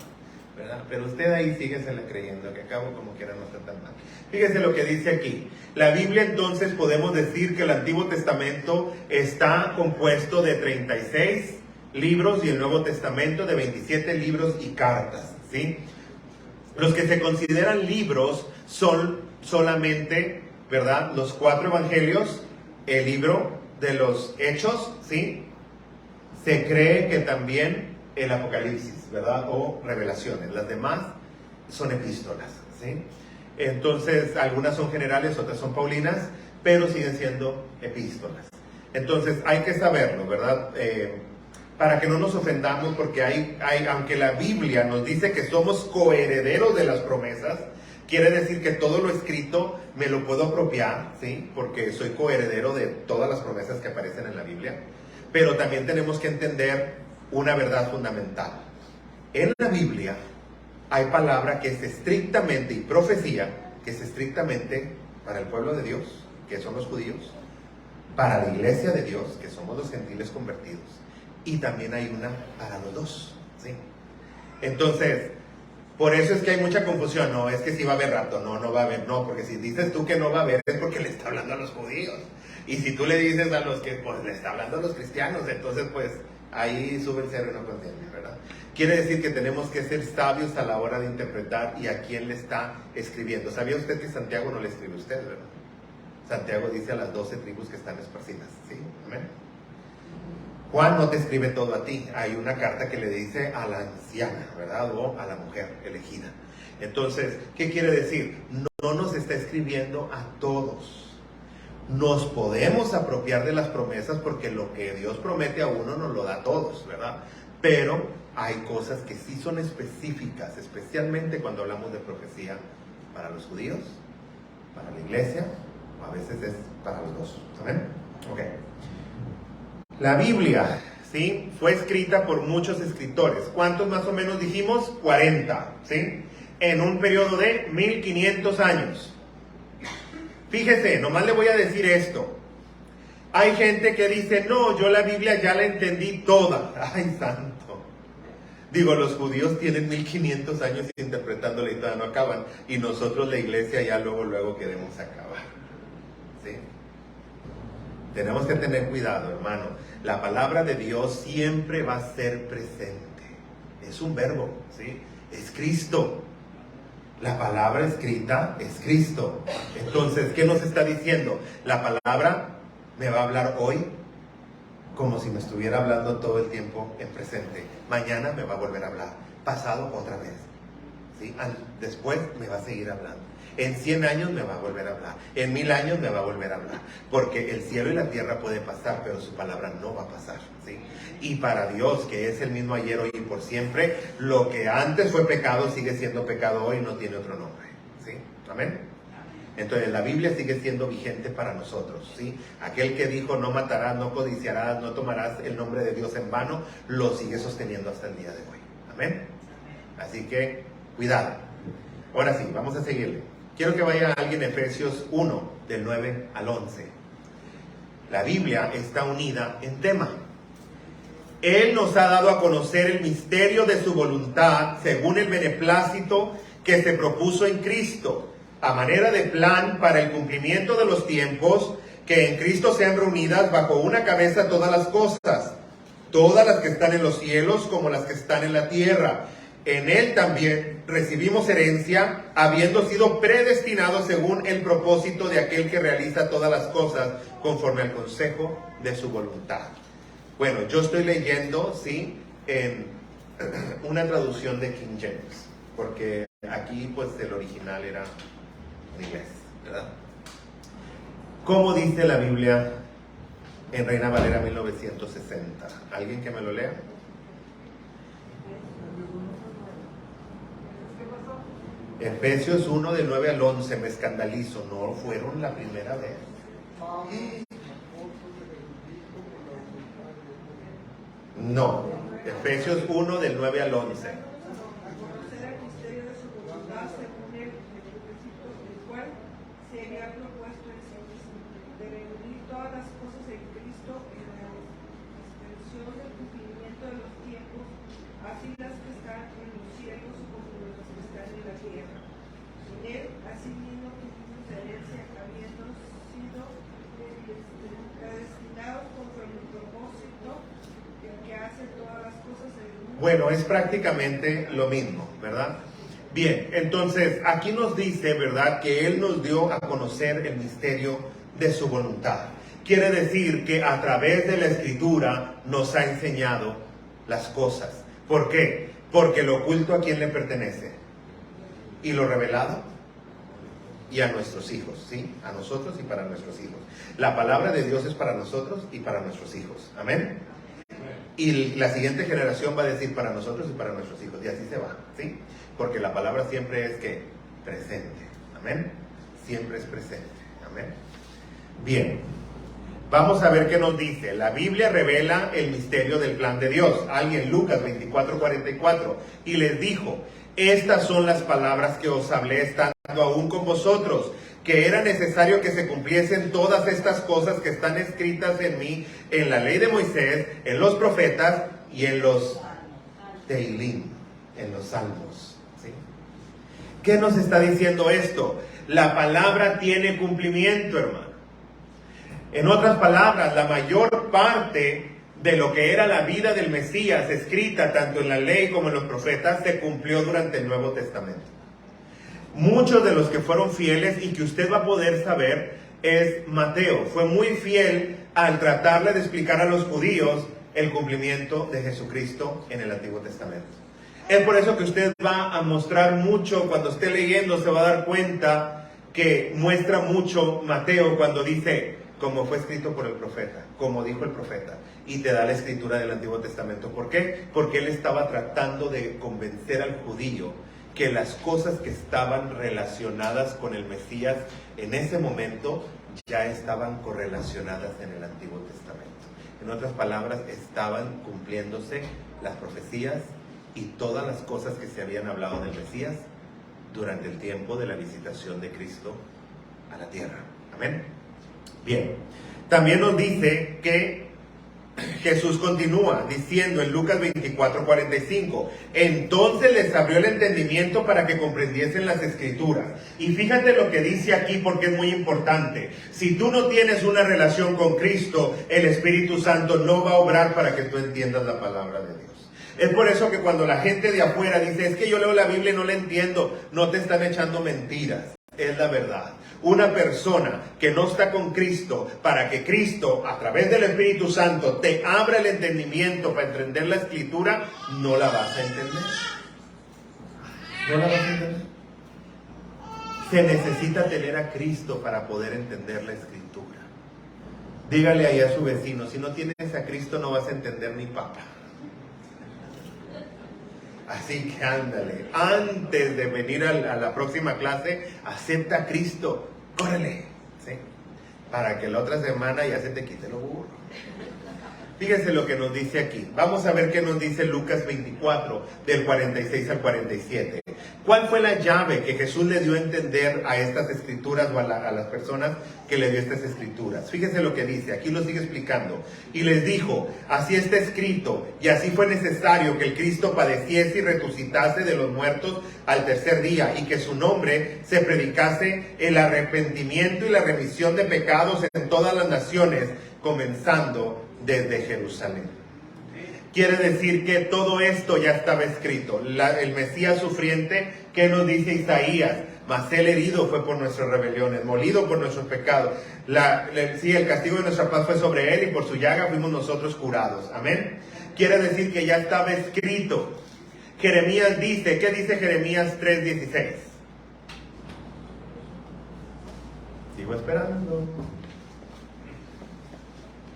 ¿verdad? Pero usted ahí síguesela creyendo, que acabo como quiera no está tan mal. Fíjese lo que dice aquí. La Biblia, entonces, podemos decir que el Antiguo Testamento está compuesto de 36 libros y el Nuevo Testamento de 27 libros y cartas, ¿sí? Los que se consideran libros son solamente, ¿verdad?, los 4 evangelios, el libro de los Hechos, ¿sí? Se cree que también el Apocalipsis, ¿verdad?, o Revelaciones. Las demás son epístolas, ¿sí? Entonces, algunas son generales, otras son paulinas, pero siguen siendo epístolas. Entonces, hay que saberlo, ¿verdad? Para que no nos ofendamos, porque aunque la Biblia nos dice que somos coherederos de las promesas, quiere decir que todo lo escrito me lo puedo apropiar, ¿sí? Porque soy coheredero de todas las promesas que aparecen en la Biblia. Pero también tenemos que entender una verdad fundamental. En la Biblia hay palabra que es estrictamente, y profecía, que es estrictamente para el pueblo de Dios, que son los judíos, para la iglesia de Dios, que somos los gentiles convertidos, y también hay una para los dos, ¿sí? Entonces, por eso es que hay mucha confusión. No, es que si va a haber rapto, no va a haber, no, porque si dices tú que no va a haber, es porque le está hablando a los judíos. Y si tú le dices a los que, pues le está hablando a los cristianos, entonces pues ahí sube el cerro y no contiene, ¿verdad? Quiere decir que tenemos que ser sabios a la hora de interpretar y a quién le está escribiendo. ¿Sabía usted que Santiago no le escribe a usted, verdad? Santiago dice a las 12 tribus que están esparcidas, ¿sí? Amén. Juan no te escribe todo a ti, hay una carta que le dice a la anciana, ¿verdad? O a la mujer elegida. Entonces, ¿qué quiere decir? No nos está escribiendo a todos. Nos podemos apropiar de las promesas porque lo que Dios promete a uno nos lo da a todos, ¿verdad? Pero hay cosas que sí son específicas, especialmente cuando hablamos de profecía para los judíos, para la iglesia, o a veces es para los dos. ¿Saben? Ok. La Biblia, ¿sí? Fue escrita por muchos escritores. ¿Cuántos más o menos dijimos? 40, ¿sí? En un periodo de 1500 años. Fíjese, nomás le voy a decir esto. Hay gente que dice, no, yo la Biblia ya la entendí toda. Ay, santo. Digo, los judíos tienen 1500 años interpretándola y todavía no acaban. Y nosotros, la iglesia, ya luego queremos acabar. ¿Sí? Tenemos que tener cuidado, hermano. La palabra de Dios siempre va a ser presente. Es un verbo, ¿sí? Es Cristo. La palabra escrita es Cristo. Entonces, ¿qué nos está diciendo? La palabra me va a hablar hoy como si me estuviera hablando todo el tiempo en presente. Mañana me va a volver a hablar. Pasado otra vez. ¿Sí? Después me va a seguir hablando. En 100 años me va a volver a hablar. En 1000 años me va a volver a hablar. Porque el cielo y la tierra pueden pasar, pero su palabra no va a pasar. ¿Sí? Y para Dios, que es el mismo ayer, hoy y por siempre, lo que antes fue pecado sigue siendo pecado hoy y no tiene otro nombre. ¿Sí? Amén. Entonces la Biblia sigue siendo vigente para nosotros. ¿Sí? Aquel que dijo no matarás, no codiciarás, no tomarás el nombre de Dios en vano, lo sigue sosteniendo hasta el día de hoy. Amén. Así que cuidado. Ahora sí, vamos a seguirle. Quiero que vaya alguien a Efesios 1, del 9 al 11. La Biblia está unida en tema. Él nos ha dado a conocer el misterio de su voluntad según el beneplácito que se propuso en Cristo, a manera de plan para el cumplimiento de los tiempos, que en Cristo sean reunidas bajo una cabeza todas las cosas, todas las que están en los cielos como las que están en la tierra. En Él también recibimos herencia, habiendo sido predestinados según el propósito de aquel que realiza todas las cosas conforme al consejo de su voluntad. Bueno, yo estoy leyendo, ¿sí?, en una traducción de King James, porque aquí pues el original era en inglés, ¿verdad? ¿Cómo dice la Biblia en Reina Valera 1960? ¿Alguien que me lo lea? Efesios 1, del 9 al 11, me escandalizo, no fueron la primera vez. No, Efesios 1, del 9 al 11. Conocer el misterio de su voluntad según el propósito del cual se había propuesto en sí mismo, de reunir todas las cosas en Cristo en la extensión del cumplimiento de los tiempos, así las que están en los cielos como las que están en la tierra. En él, asimismo, tuvimos herencia, habiendo sido predestinados conforme al propósito del que hace todas las cosas en el mundo. Bueno, es prácticamente lo mismo, ¿verdad? Bien, entonces aquí nos dice, ¿verdad?, que Él nos dio a conocer el misterio de su voluntad. Quiere decir que a través de la Escritura nos ha enseñado las cosas. ¿Por qué? Porque lo oculto, ¿a quién le pertenece? Y lo revelado, y a nuestros hijos, ¿sí? A nosotros y para nuestros hijos. La palabra de Dios es para nosotros y para nuestros hijos. Amén. Y la siguiente generación va a decir para nosotros y para nuestros hijos. Y así se va, ¿sí? Porque la palabra siempre es que presente. Amén. Siempre es presente. Amén. Bien. Vamos a ver qué nos dice. La Biblia revela el misterio del plan de Dios. Alguien, Lucas 24:44. Y les dijo: estas son las palabras que os hablé estando aún con vosotros, que era necesario que se cumpliesen todas estas cosas que están escritas en mí, en la ley de Moisés, en los profetas y en los Teilim, en los salmos. ¿Sí? ¿Qué nos está diciendo esto? La palabra tiene cumplimiento, hermano. En otras palabras, la mayor parte de lo que era la vida del Mesías, escrita tanto en la ley como en los profetas, se cumplió durante el Nuevo Testamento. Muchos de los que fueron fieles, y que usted va a poder saber, es Mateo. Fue muy fiel al tratarle de explicar a los judíos el cumplimiento de Jesucristo en el Antiguo Testamento. Es por eso que usted va a mostrar mucho, cuando esté leyendo se va a dar cuenta que muestra mucho Mateo cuando dice, como fue escrito por el profeta, como dijo el profeta, y te da la escritura del Antiguo Testamento. ¿Por qué? Porque él estaba tratando de convencer al judío que las cosas que estaban relacionadas con el Mesías en ese momento ya estaban correlacionadas en el Antiguo Testamento. En otras palabras, estaban cumpliéndose las profecías y todas las cosas que se habían hablado del Mesías durante el tiempo de la visitación de Cristo a la tierra. Amén. Bien, también nos dice que Jesús continúa diciendo en Lucas 24:45, entonces les abrió el entendimiento para que comprendiesen las Escrituras. Y fíjate lo que dice aquí porque es muy importante. Si tú no tienes una relación con Cristo, el Espíritu Santo no va a obrar para que tú entiendas la palabra de Dios. Es por eso que cuando la gente de afuera dice, es que yo leo la Biblia y no la entiendo, no te están echando mentiras, es la verdad. Una persona que no está con Cristo, para que Cristo, a través del Espíritu Santo, te abra el entendimiento para entender la Escritura, no la vas a entender. No la vas a entender. Se necesita tener a Cristo para poder entender la Escritura. Dígale ahí a su vecino, si no tienes a Cristo no vas a entender ni papa. Así que ándale, antes de venir a la próxima clase, acepta a Cristo, córrele, ¿sí? Para que la otra semana ya se te quite lo burro. Fíjense lo que nos dice aquí. Vamos a ver qué nos dice Lucas 24, del 46 al 47. ¿Cuál fue la llave que Jesús le dio a entender a estas escrituras o a las personas que le dio estas escrituras? Fíjense lo que dice, aquí lo sigue explicando. Y les dijo, así está escrito, y así fue necesario que el Cristo padeciese y resucitase de los muertos al tercer día, y que su nombre se predicase el arrepentimiento y la remisión de pecados en todas las naciones, comenzando desde Jerusalén. Quiere decir que todo esto ya estaba escrito. El Mesías sufriente, ¿qué nos dice Isaías? Mas él herido fue por nuestras rebeliones, molido por nuestros pecados. Sí, el castigo de nuestra paz fue sobre él y por su llaga fuimos nosotros curados. Amén. Quiere decir que ya estaba escrito. Jeremías dice, ¿qué dice Jeremías 3:16? Sigo esperando.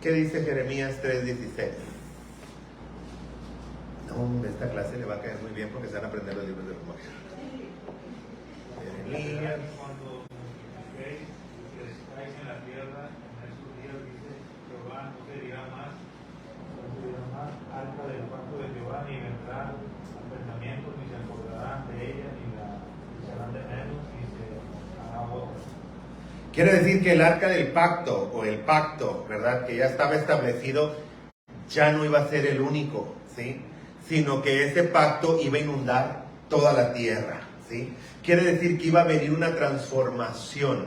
¿Qué dice Jeremías 3:16? No, esta clase le va a caer muy bien porque se van a aprender los libros de memoria. Jeremías. Cuando estáis en la tierra, en esos días dice Jehová, no se dirá más arca del pacto de Jehová, ni vendrán pensamientos, ni se acordarán de ella, ni serán de menos, ni se hará otra. Quiere decir que el arca del pacto, o el pacto, ¿verdad? Que ya estaba establecido, ya no iba a ser el único, ¿sí? Sino que ese pacto iba a inundar toda la tierra, ¿sí? Quiere decir que iba a venir una transformación.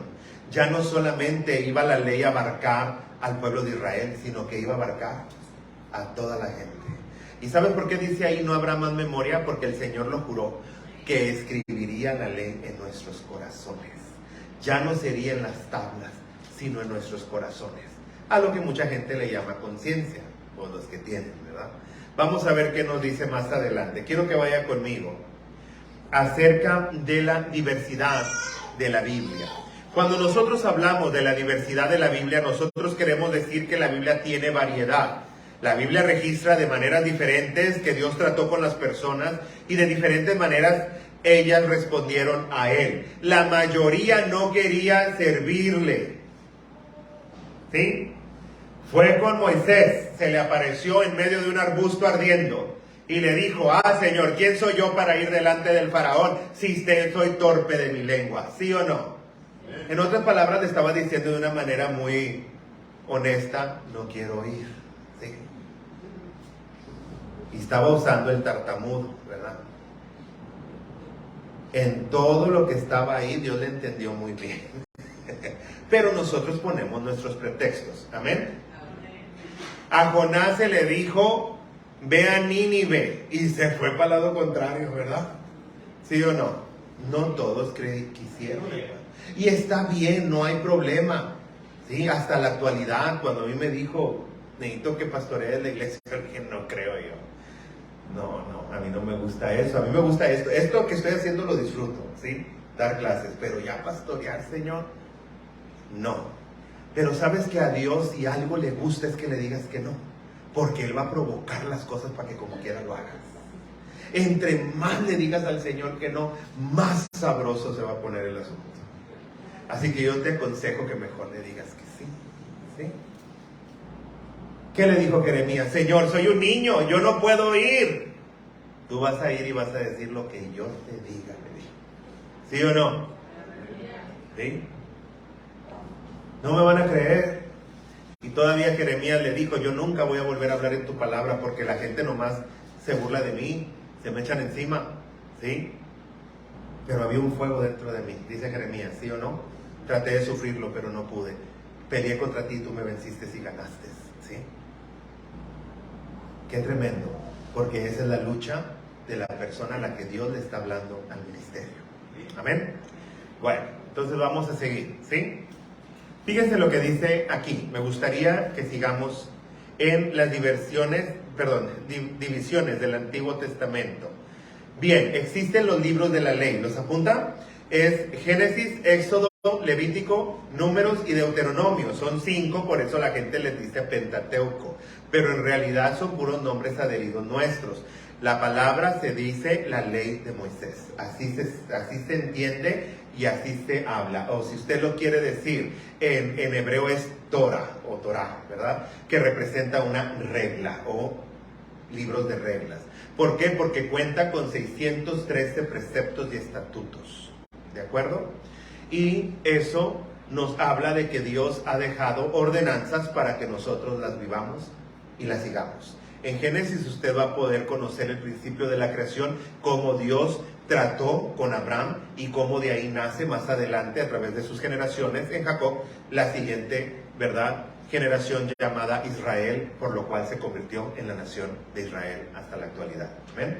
Ya no solamente iba la ley a abarcar al pueblo de Israel, sino que iba a abarcar a toda la gente. ¿Y sabes por qué dice ahí no habrá más memoria? Porque el Señor lo juró, que escribiría la ley en nuestros corazones. Ya no sería en las tablas, sino en nuestros corazones. A lo que mucha gente le llama conciencia, o los que tienen, ¿verdad? Vamos a ver qué nos dice más adelante. Quiero que vaya conmigo acerca de la diversidad de la Biblia. Cuando nosotros hablamos de la diversidad de la Biblia, nosotros queremos decir que la Biblia tiene variedad. La Biblia registra de maneras diferentes que Dios trató con las personas y de diferentes maneras ellas respondieron a Él. La mayoría no quería servirle, ¿sí? Fue con Moisés, se le apareció en medio de un arbusto ardiendo y le dijo, Señor, ¿quién soy yo para ir delante del faraón si soy torpe de mi lengua? ¿Sí o no? En otras palabras, le estaba diciendo de una manera muy honesta, no quiero ir, ¿sí? Y estaba usando el tartamudo, ¿verdad? En todo lo que estaba ahí, Dios le entendió muy bien. Pero nosotros ponemos nuestros pretextos. Amén. A Jonás se le dijo, ve a Nínive, y se fue para el lado contrario, ¿verdad? ¿Sí o no? No todos quisieron, hermano. Y está bien, no hay problema. Sí, hasta la actualidad, cuando a mí me dijo necesito que pastorees la iglesia, porque no creo yo. No, a mí no me gusta eso, a mí me gusta esto. Esto que estoy haciendo lo disfruto, ¿sí? Dar clases, pero ya pastorear, Señor, no. Pero sabes que a Dios, si algo le gusta, es que le digas que no, porque Él va a provocar las cosas para que como quiera lo hagas. Entre más le digas al Señor que no, más sabroso se va a poner el asunto. Así que yo te aconsejo que mejor le digas que sí, ¿sí? ¿Qué le dijo Jeremías? Señor, soy un niño, yo no puedo ir. Tú vas a ir y vas a decir lo que yo te diga, le dijo. ¿Sí o no? ¿Sí? No me van a creer. Y todavía Jeremías le dijo, yo nunca voy a volver a hablar en tu palabra porque la gente nomás se burla de mí, se me echan encima, ¿sí? Pero había un fuego dentro de mí, dice Jeremías, ¿sí o no? Traté de sufrirlo, pero no pude. Peleé contra ti, tú me venciste y ganaste, ¿sí? Qué tremendo, porque esa es la lucha de la persona a la que Dios le está hablando al ministerio. Amén. Bueno, entonces vamos a seguir, ¿sí? Fíjense lo que dice aquí. Me gustaría que sigamos en las divisiones del Antiguo Testamento. Bien, existen los libros de la ley. ¿Los apunta? Es Génesis, Éxodo, Levítico, Números y Deuteronomio. Son 5, por eso la gente les dice Pentateuco. Pero en realidad son puros nombres adheridos nuestros. La palabra se dice la ley de Moisés. Así se entiende y así se habla. O si usted lo quiere decir, en hebreo es Torah o Torah, ¿verdad? Que representa una regla o libros de reglas. ¿Por qué? Porque cuenta con 613 preceptos y estatutos. ¿De acuerdo? Y eso nos habla de que Dios ha dejado ordenanzas para que nosotros las vivamos y las sigamos. En Génesis usted va a poder conocer el principio de la creación, cómo Dios trató con Abraham y cómo de ahí nace más adelante a través de sus generaciones en Jacob la siguiente, ¿verdad?, generación llamada Israel, por lo cual se convirtió en la nación de Israel hasta la actualidad. ¿Ven?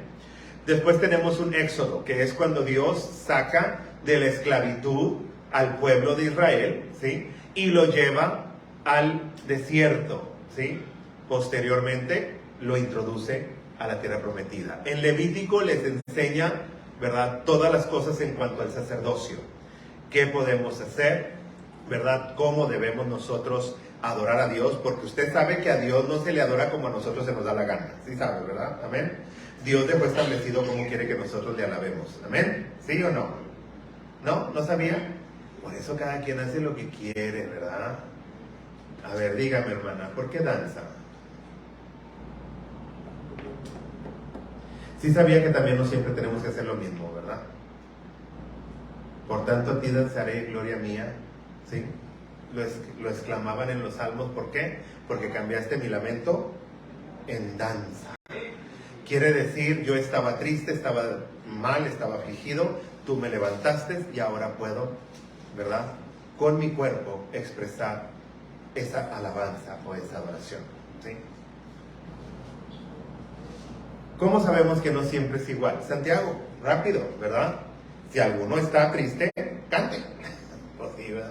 Después tenemos un éxodo, que es cuando Dios saca de la esclavitud al pueblo de Israel, ¿sí?, y lo lleva al desierto, ¿sí? Posteriormente lo introduce a la tierra prometida. En Levítico les enseña, ¿verdad?, todas las cosas en cuanto al sacerdocio. ¿Qué podemos hacer? ¿Verdad? ¿Cómo debemos nosotros adorar a Dios? Porque usted sabe que a Dios no se le adora como a nosotros se nos da la gana. ¿Sí sabe, verdad? Amén. Dios dejó establecido cómo quiere que nosotros le alabemos. Amén. ¿Sí o no? ¿No? ¿No sabía? Por eso cada quien hace lo que quiere, ¿verdad? A ver, dígame, hermana, ¿por qué danza? Sí sabía que también no siempre tenemos que hacer lo mismo, ¿verdad? Por tanto a ti danzaré, gloria mía, ¿sí? Lo exclamaban en los salmos. ¿Por qué? Porque cambiaste mi lamento en danza. Quiere decir, yo estaba triste, estaba mal, estaba afligido, tú me levantaste y ahora puedo, ¿verdad?, con mi cuerpo expresar esa alabanza o esa adoración, ¿sí? ¿Cómo sabemos que no siempre es igual? Santiago, rápido, ¿verdad? Si alguno está triste, cante. Pues sí, ¿verdad?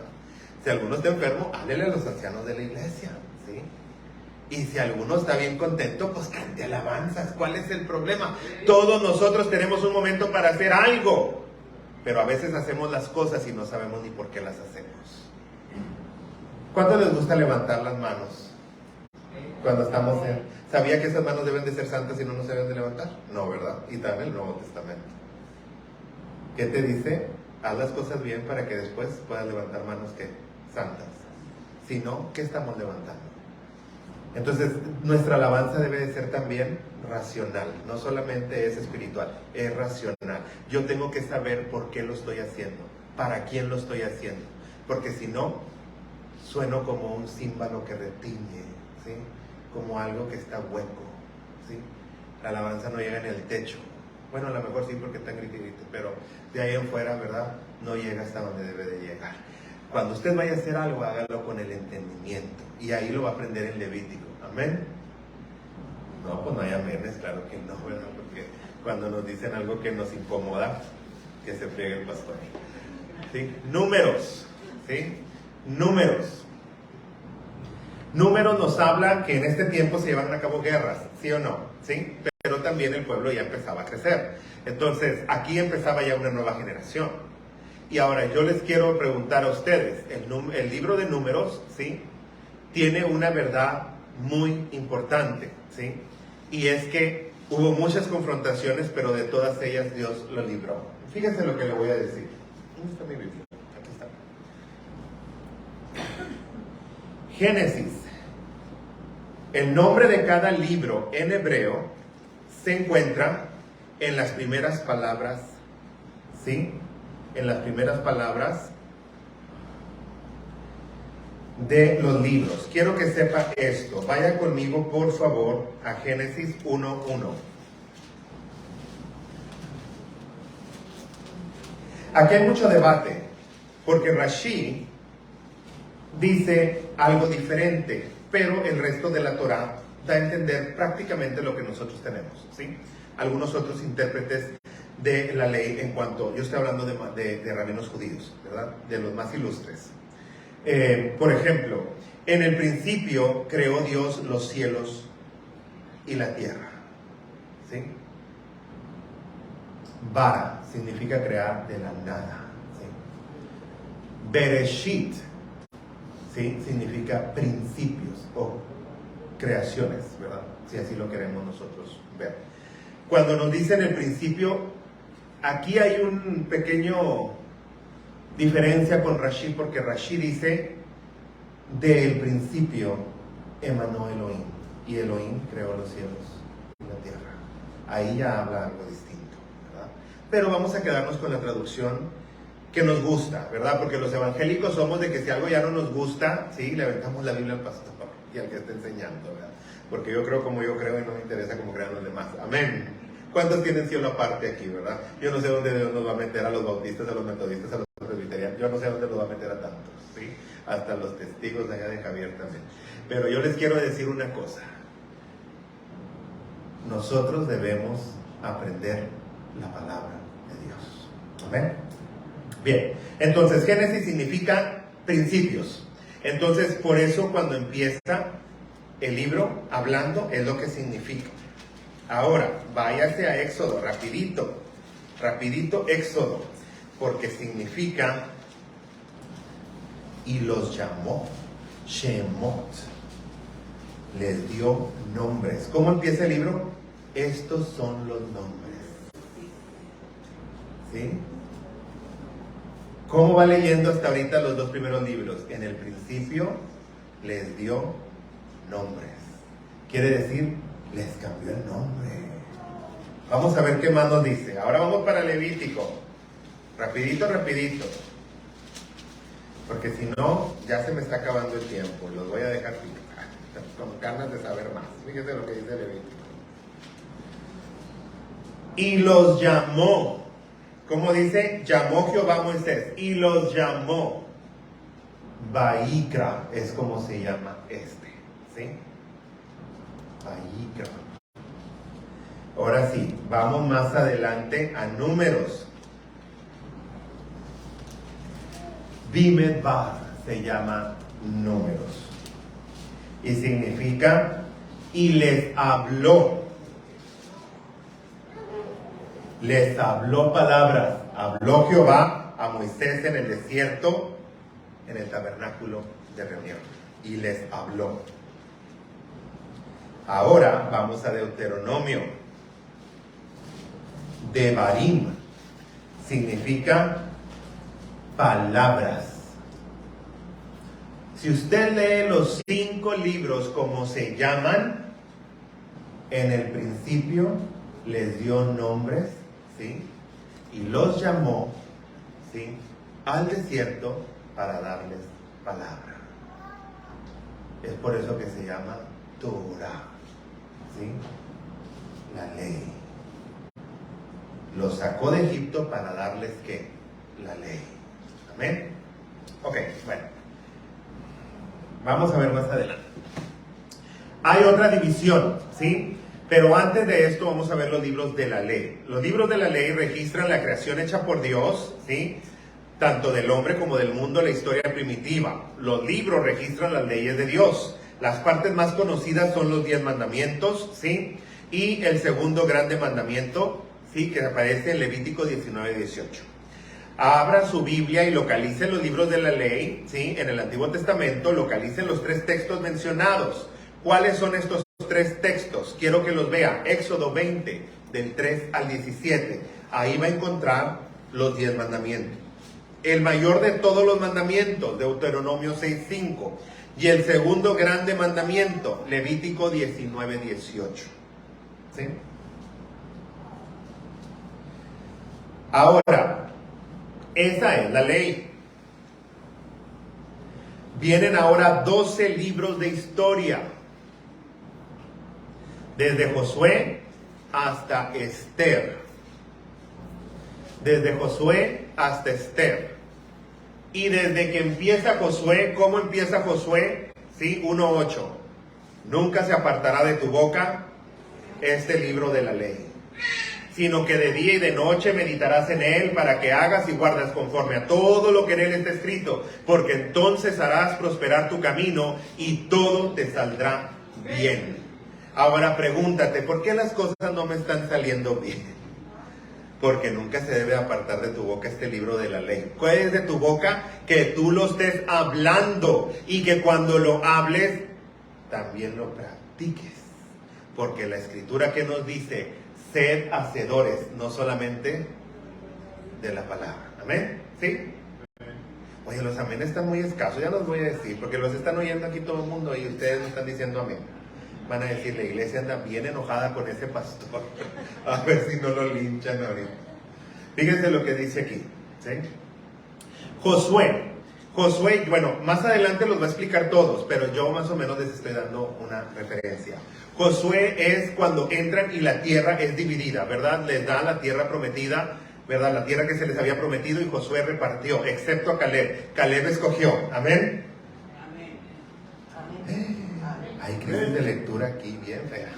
Si alguno está enfermo, háblele a los ancianos de la iglesia, ¿sí? Y si alguno está bien contento, pues cante alabanzas. ¿Cuál es el problema? Todos nosotros tenemos un momento para hacer algo, pero a veces hacemos las cosas y no sabemos ni por qué las hacemos. ¿Cuánto les gusta levantar las manos cuando estamos en... ¿Sabía que esas manos deben de ser santas y no se deben de levantar? No, ¿verdad? Y también el Nuevo Testamento. ¿Qué te dice? Haz las cosas bien para que después puedas levantar manos que santas. Si no, ¿qué estamos levantando? Entonces, nuestra alabanza debe de ser también racional. No solamente es espiritual, es racional. Yo tengo que saber por qué lo estoy haciendo, para quién lo estoy haciendo. Porque si no, sueno como un címbalo que retiñe, ¿sí?, como algo que está hueco, ¿sí? La alabanza no llega en el techo. Bueno, a lo mejor sí porque está gritito, pero de ahí en fuera, ¿verdad?, no llega hasta donde debe de llegar. Cuando usted vaya a hacer algo, hágalo con el entendimiento. Y ahí lo va a aprender en Levítico. ¿Amén? No, pues no hay aménes, claro que no, ¿verdad? Porque cuando nos dicen algo que nos incomoda, que se friegue el pastor. ¿Sí? Números, ¿sí? Números. Números nos habla que en este tiempo se llevan a cabo guerras, ¿sí o no? ¿Sí? Pero también el pueblo ya empezaba a crecer. Entonces, aquí empezaba ya una nueva generación. Y ahora yo les quiero preguntar a ustedes, el libro de Números, ¿sí?, tiene una verdad muy importante, ¿sí? Y es que hubo muchas confrontaciones, pero de todas ellas Dios lo libró. Fíjense lo que le voy a decir. ¿Dónde está mi Biblia? Aquí está. Génesis. El nombre de cada libro en hebreo se encuentra en las primeras palabras, ¿sí? En las primeras palabras de los libros. Quiero que sepa esto. Vaya conmigo, por favor, a Génesis 1:1. Aquí hay mucho debate, porque Rashi dice algo diferente, pero el resto de la Torah da a entender prácticamente lo que nosotros tenemos, ¿sí? Algunos otros intérpretes de la ley en cuanto, yo estoy hablando de rabinos judíos, ¿verdad? De los más ilustres. Por ejemplo, en el principio creó Dios los cielos y la tierra, ¿sí? Bara significa crear de la nada, ¿sí? Bereshit, ¿sí?, significa principios o creaciones, ¿verdad? Si así lo queremos nosotros ver. Cuando nos dicen el principio, aquí hay un pequeño diferencia con Rashi, porque Rashi dice del principio emanó Elohim, y Elohim creó los cielos y la tierra. Ahí ya habla algo distinto, ¿verdad? Pero vamos a quedarnos con la traducción que nos gusta, ¿verdad? Porque los evangélicos somos de que si algo ya no nos gusta, sí, le aventamos la Biblia al pastor y al que está enseñando, ¿verdad? Porque yo creo como yo creo y no me interesa como crean los demás. Amén. ¿Cuántos tienen cielo aparte aquí, verdad? Yo no sé dónde Dios nos va a meter a los bautistas, a los metodistas, a los presbiterianos. Yo no sé dónde nos va a meter a tantos, ¿sí? Hasta los testigos de allá de Javier también. Pero yo les quiero decir una cosa. Nosotros debemos aprender la palabra de Dios. Amén. Bien, entonces Génesis significa principios. Entonces, por eso cuando empieza el libro hablando, es lo que significa. Ahora, váyase a Éxodo, rapidito, Éxodo, porque significa, y los llamó, Shemot, les dio nombres. ¿Cómo empieza el libro? Estos son los nombres, ¿sí? ¿Cómo va leyendo hasta ahorita los dos primeros libros? En el principio les dio nombres. Quiere decir, les cambió el nombre. Vamos a ver qué más nos dice. Ahora vamos para Levítico. Rapidito. Porque si no, ya se me está acabando el tiempo. Los voy a dejar con ganas de saber más. Fíjense lo que dice Levítico. Y los llamó. ¿Cómo dice? Llamó Jehová a Moisés. Y los llamó. Vaikra es como se llama este. ¿Sí? Vaikra. Ahora sí, vamos más adelante a Números. Bimedbar se llama Números. Y significa, y les habló. Les habló palabras. Habló Jehová a Moisés en el desierto, en el tabernáculo de reunión. Y les habló. Ahora vamos a Deuteronomio. Devarim significa palabras. Si usted lee los 5 libros como se llaman, en el principio les dio nombres, ¿sí? Y los llamó, ¿sí?, al desierto para darles palabra. Es por eso que se llama Torah, ¿sí?, la ley. Los sacó de Egipto para darles, ¿qué? La ley. Amén. Ok, bueno. Vamos a ver más adelante. Hay otra división, ¿sí? Pero antes de esto vamos a ver los libros de la ley. Los libros de la ley registran la creación hecha por Dios, ¿sí?, tanto del hombre como del mundo, la historia primitiva. Los libros registran las leyes de Dios. Las partes más conocidas son los 10 mandamientos, ¿sí? Y el segundo grande mandamiento, ¿sí? Que aparece en Levítico 19:18. Abran su Biblia y localicen los libros de la ley, ¿sí? En el Antiguo Testamento, localicen los 3 textos mencionados. ¿Cuáles son estos 3 textos? Quiero que los vea. Éxodo 20, del 3 al 17. Ahí va a encontrar los 10 mandamientos. El mayor de todos los mandamientos, Deuteronomio 6:5. Y el segundo grande mandamiento, Levítico 19:18. ¿Sí? Ahora, esa es la ley. Vienen ahora 12 libros de historia. Desde Josué hasta Esther. Desde Josué hasta Esther. Y desde que empieza Josué, ¿cómo empieza Josué? Sí, 1:8. Nunca se apartará de tu boca este libro de la ley, sino que de día y de noche meditarás en él para que hagas y guardas conforme a todo lo que en él está escrito, porque entonces harás prosperar tu camino y todo te saldrá bien. Ahora pregúntate, ¿por qué las cosas no me están saliendo bien? Porque nunca se debe apartar de tu boca este libro de la ley. ¿Cuál es de tu boca? Que tú lo estés hablando y que cuando lo hables, también lo practiques. Porque la escritura que nos dice, sed hacedores, no solamente de la palabra. ¿Amén? ¿Sí? Oye, los amén están muy escasos, ya los voy a decir, porque los están oyendo aquí todo el mundo y ustedes no están diciendo amén. Van a decir, la iglesia anda bien enojada con ese pastor. A ver si no lo linchan ahorita. Fíjense lo que dice aquí, ¿sí? Josué, bueno, más adelante los va a explicar todos, pero yo más o menos les estoy dando una referencia. Josué es cuando entran y la tierra es dividida, ¿verdad? Les da la tierra prometida, ¿verdad? La tierra que se les había prometido y Josué repartió, excepto a Caleb. Caleb escogió, ¿amén? Hay crisis de lectura aquí bien fea.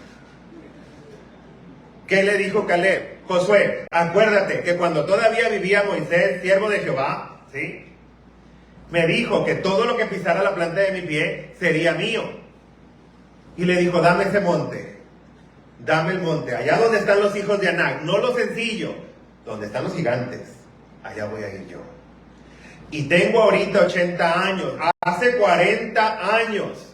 ¿Qué le dijo Caleb? Josué, acuérdate que cuando todavía vivía Moisés, siervo de Jehová, ¿sí? Me dijo que todo lo que pisara la planta de mi pie sería mío. Y le dijo, dame ese monte. Dame el monte. Allá donde están los hijos de Anac, no lo sencillo, donde están los gigantes. Allá voy a ir yo. Y tengo ahorita 80 años. Hace 40 años.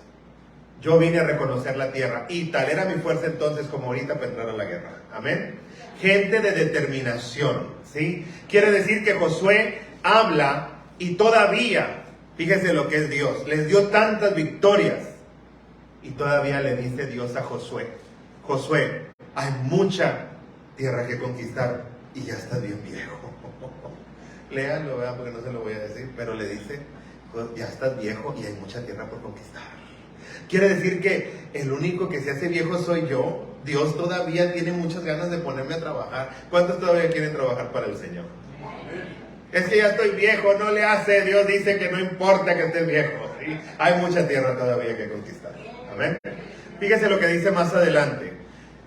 Yo vine a reconocer la tierra y tal era mi fuerza entonces como ahorita para entrar a la guerra. Amén. Gente de determinación, ¿sí? Quiere decir que Josué habla y todavía, fíjese lo que es Dios, les dio tantas victorias y todavía le dice Dios a Josué, Josué, hay mucha tierra que conquistar y ya estás bien viejo. Léanlo, vean, porque no se lo voy a decir, pero le dice, ya estás viejo y hay mucha tierra por conquistar. Quiere decir que el único que se hace viejo soy yo. Dios todavía tiene muchas ganas de ponerme a trabajar. ¿Cuántos todavía quieren trabajar para el Señor? Es que ya estoy viejo, no le hace. Dios dice que no importa que estés viejo, ¿sí? Hay mucha tierra todavía que conquistar. Amén. Fíjese lo que dice más adelante.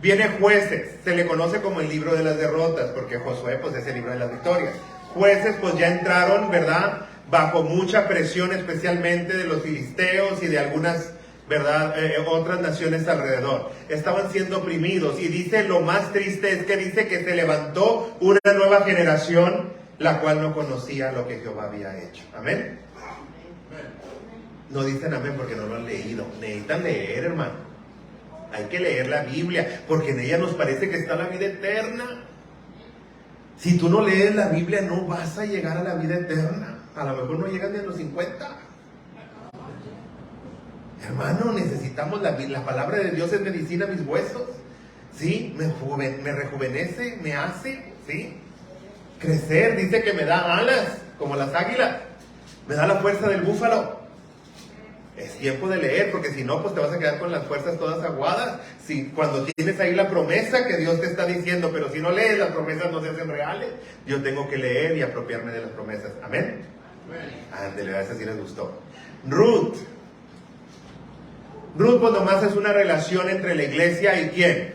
Viene Jueces, se le conoce como el libro de las derrotas, porque Josué pues es el libro de las victorias. Jueces pues ya entraron, ¿verdad? Bajo mucha presión, especialmente de los filisteos y de algunas, ¿verdad? Otras naciones alrededor. Estaban siendo oprimidos y dice, lo más triste es que dice que se levantó una nueva generación, la cual no conocía lo que Jehová había hecho. Amén. No dicen amén porque no lo han leído. Necesitan leer, hermano. Hay que leer la Biblia, porque en ella nos parece que está la vida eterna. Si tú no lees la Biblia, no vas a llegar a la vida eterna. A lo mejor no llegas ni a los 50. Hermano, necesitamos la palabra de Dios, es medicina a mis huesos. ¿Sí? Me rejuvenece, me hace, ¿sí? Crecer, dice que me da alas, como las águilas. Me da la fuerza del búfalo. Es tiempo de leer, porque si no, pues te vas a quedar con las fuerzas todas aguadas. Si, cuando tienes ahí la promesa que Dios te está diciendo, pero si no lees, las promesas no se hacen reales. Yo tengo que leer y apropiarme de las promesas. Amén. Ándale, a esa sí les gustó. Ruth, pues nomás es una relación entre la iglesia y ¿quién?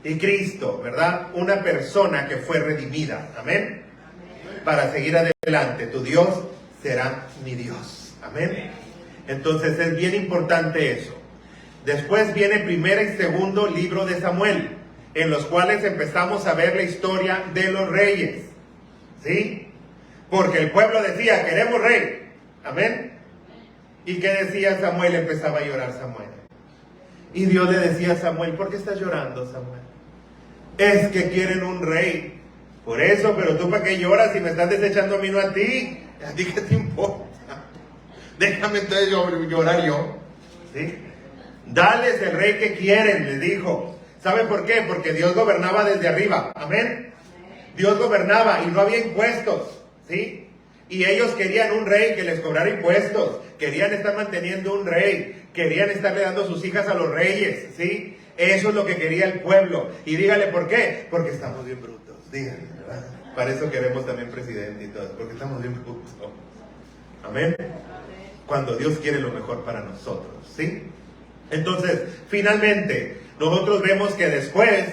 Y Cristo, ¿verdad? Una persona que fue redimida. Amén. Para seguir adelante, tu Dios será mi Dios. Amén. Entonces es bien importante eso. Después viene primero y segundo libro de Samuel, en los cuales empezamos a ver la historia de los reyes. ¿Sí? Porque el pueblo decía, queremos rey. Amén. ¿Y qué decía Samuel? Empezaba a llorar Samuel. Y Dios le decía a Samuel, ¿por qué estás llorando, Samuel? Es que quieren un rey. Por eso, pero tú para qué lloras si me estás desechando a mí, no a ti. ¿A ti qué te importa? Déjame entonces llorar yo. ¿Sí? Dales el rey que quieren, les dijo. ¿Saben por qué? Porque Dios gobernaba desde arriba. Amén. Dios gobernaba y no había impuestos. ¿Sí? Y ellos querían un rey que les cobrara impuestos. Querían estar manteniendo un rey. Querían estarle dando sus hijas a los reyes. ¿Sí? Eso es lo que quería el pueblo. Y dígale por qué. Porque estamos bien brutos. Díganle, ¿verdad? Para eso queremos también presidente y todo. Porque estamos bien brutos. Amén. Cuando Dios quiere lo mejor para nosotros. ¿Sí? Entonces, finalmente, nosotros vemos que después,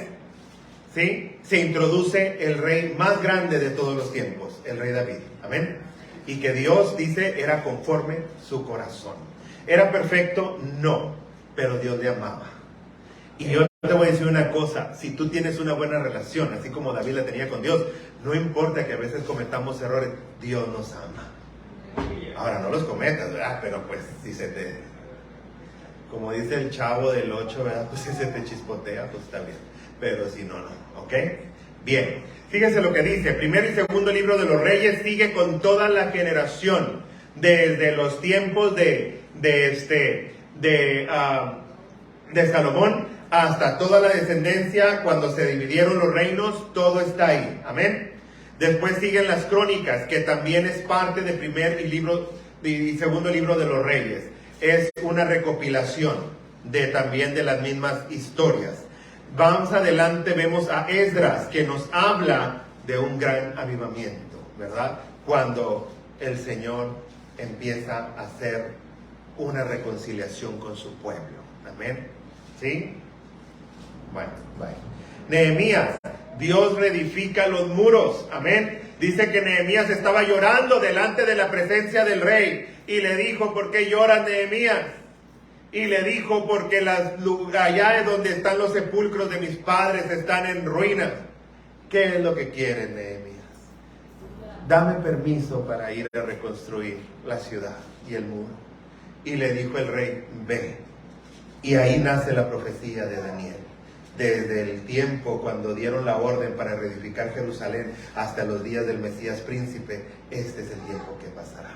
¿sí?, se introduce el rey más grande de todos los tiempos, el rey David. Amén. Y que Dios dice era conforme su corazón. ¿Era perfecto? No, pero Dios le amaba. Y yo te voy a decir una cosa, si tú tienes una buena relación, así como David la tenía con Dios, no importa que a veces cometamos errores, Dios nos ama. Ahora no los cometas, ¿verdad? Pero pues si se te, como dice el Chavo del 8, ¿verdad? Pues si se te chispotea, pues está bien. Pero si no, no, ¿ok? Bien, fíjense lo que dice, primero y segundo libro de los Reyes sigue con toda la generación, desde los tiempos de Salomón hasta toda la descendencia, cuando se dividieron los reinos, todo está ahí, amén. Después siguen las crónicas, que también es parte del primer y segundo libro de los Reyes. Es una recopilación también de las mismas historias. Vamos adelante, vemos a Esdras, que nos habla de un gran avivamiento, ¿verdad? Cuando el Señor empieza a hacer una reconciliación con su pueblo, amén. ¿Sí? Bueno, bye. Nehemías, Dios reedifica los muros, amén. Dice que Nehemías estaba llorando delante de la presencia del rey y le dijo, ¿por qué lloras, Nehemías? Y le dijo, porque allá es donde están los sepulcros de mis padres están en ruinas. ¿Qué es lo que quiere Nehemías? Dame permiso para ir a reconstruir la ciudad y el muro. Y le dijo el rey, ve. Y ahí nace la profecía de Daniel. Desde el tiempo cuando dieron la orden para reedificar Jerusalén hasta los días del Mesías príncipe, este es el tiempo que pasará.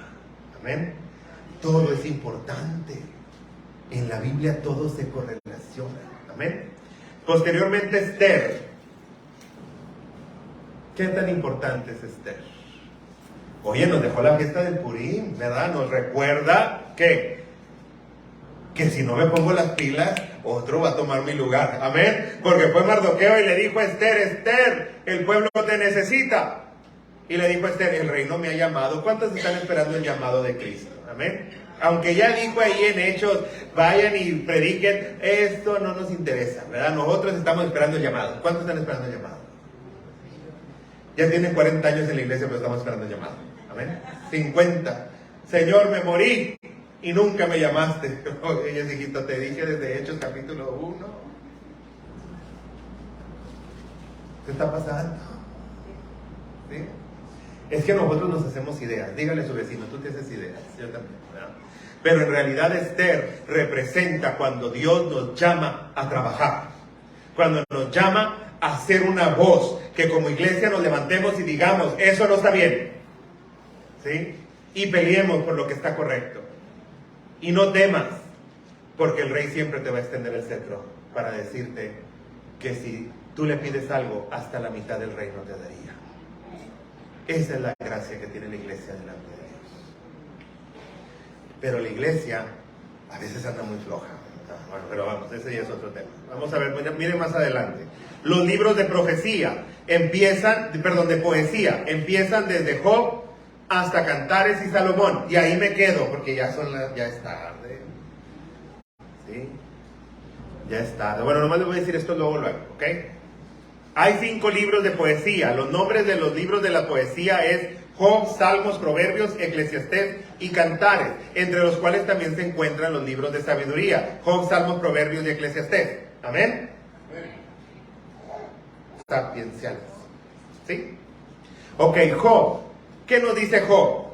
Amén. Todo es importante. En la Biblia todo se correlaciona. Amén. Posteriormente Esther. ¿Qué tan importante es Esther? Oye, nos dejó la fiesta del Purim, ¿verdad? Nos recuerda que si no me pongo las pilas, otro va a tomar mi lugar. Amén. Porque fue Mardoqueo y le dijo a Esther, Esther, el pueblo te necesita. Y le dijo a Esther, el rey no me ha llamado. ¿Cuántos están esperando el llamado de Cristo? Amén. Aunque ya dijo ahí en Hechos, vayan y prediquen, esto no nos interesa, ¿verdad? Nosotros estamos esperando el llamado. ¿Cuántos están esperando el llamado? Ya tienen 40 años en la iglesia, pero estamos esperando el llamado. Amén. 50. Señor, me morí y nunca me llamaste. Oye, hijito, te dije desde Hechos capítulo 1. ¿Qué está pasando? ¿Sí? Es que nosotros nos hacemos ideas. Dígale a su vecino, tú te haces ideas. Yo también, ¿verdad? Pero en realidad Esther representa cuando Dios nos llama a trabajar. Cuando nos llama a ser una voz, que como iglesia nos levantemos y digamos, eso no está bien. ¿Sí? Y peleemos por lo que está correcto. Y no temas, porque el rey siempre te va a extender el cetro para decirte que si tú le pides algo, hasta la mitad del reino te daría. Esa es la gracia que tiene la iglesia delante de Dios. Pero la iglesia a veces anda muy floja. Bueno, pero vamos, ese ya es otro tema. Vamos a ver, miren más adelante. Los libros de profecía de poesía, empiezan desde Job hasta Cantares y Salomón. Y ahí me quedo, porque ya es tarde. ¿Sí? Ya es tarde. Bueno, nomás les voy a decir esto luego, ¿ok? Hay 5 libros de poesía. Los nombres de los libros de la poesía es Job, Salmos, Proverbios, Eclesiastés y Cantares, entre los cuales también se encuentran los libros de sabiduría. Job, Salmos, Proverbios y Eclesiastés. Amén. Sapienciales. ¿Sí? Ok, Job. ¿Qué nos dice Job?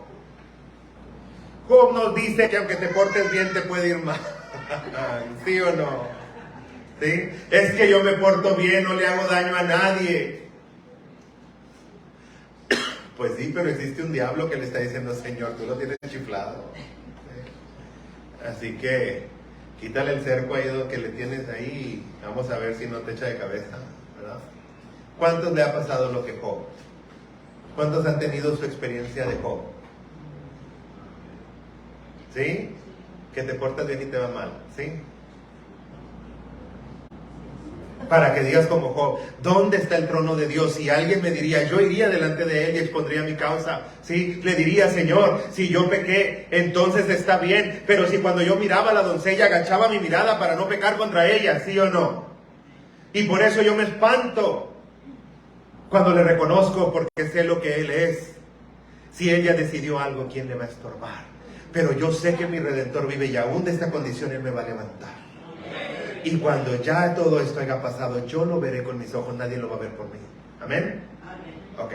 Job nos dice que aunque te portes bien te puede ir mal. ¿Sí o no? ¿Sí? Es que yo me porto bien, no le hago daño a nadie. Pues sí, pero existe un diablo que le está diciendo, Señor, tú lo tienes chiflado. ¿Sí? Así que quítale el cerco ahí que le tienes ahí y vamos a ver si no te echa de cabeza, ¿verdad? ¿Cuántos le ha pasado lo que Job? ¿Cuántos han tenido su experiencia de Job? ¿Sí? Que te portas bien y te va mal, ¿sí? Para que digas como Job, ¿dónde está el trono de Dios? Si alguien me diría, yo iría delante de él y expondría mi causa, ¿sí? Le diría, Señor, si yo pequé, entonces está bien, pero si cuando yo miraba a la doncella agachaba mi mirada para no pecar contra ella, ¿sí o no? Y por eso yo me espanto cuando le reconozco, porque sé lo que él es. Si ella decidió algo, ¿quién le va a estorbar? Pero yo sé que mi Redentor vive y aún de esta condición él me va a levantar. Y cuando ya todo esto haya pasado, yo lo veré con mis ojos, nadie lo va a ver por mí. ¿Amén? Ok,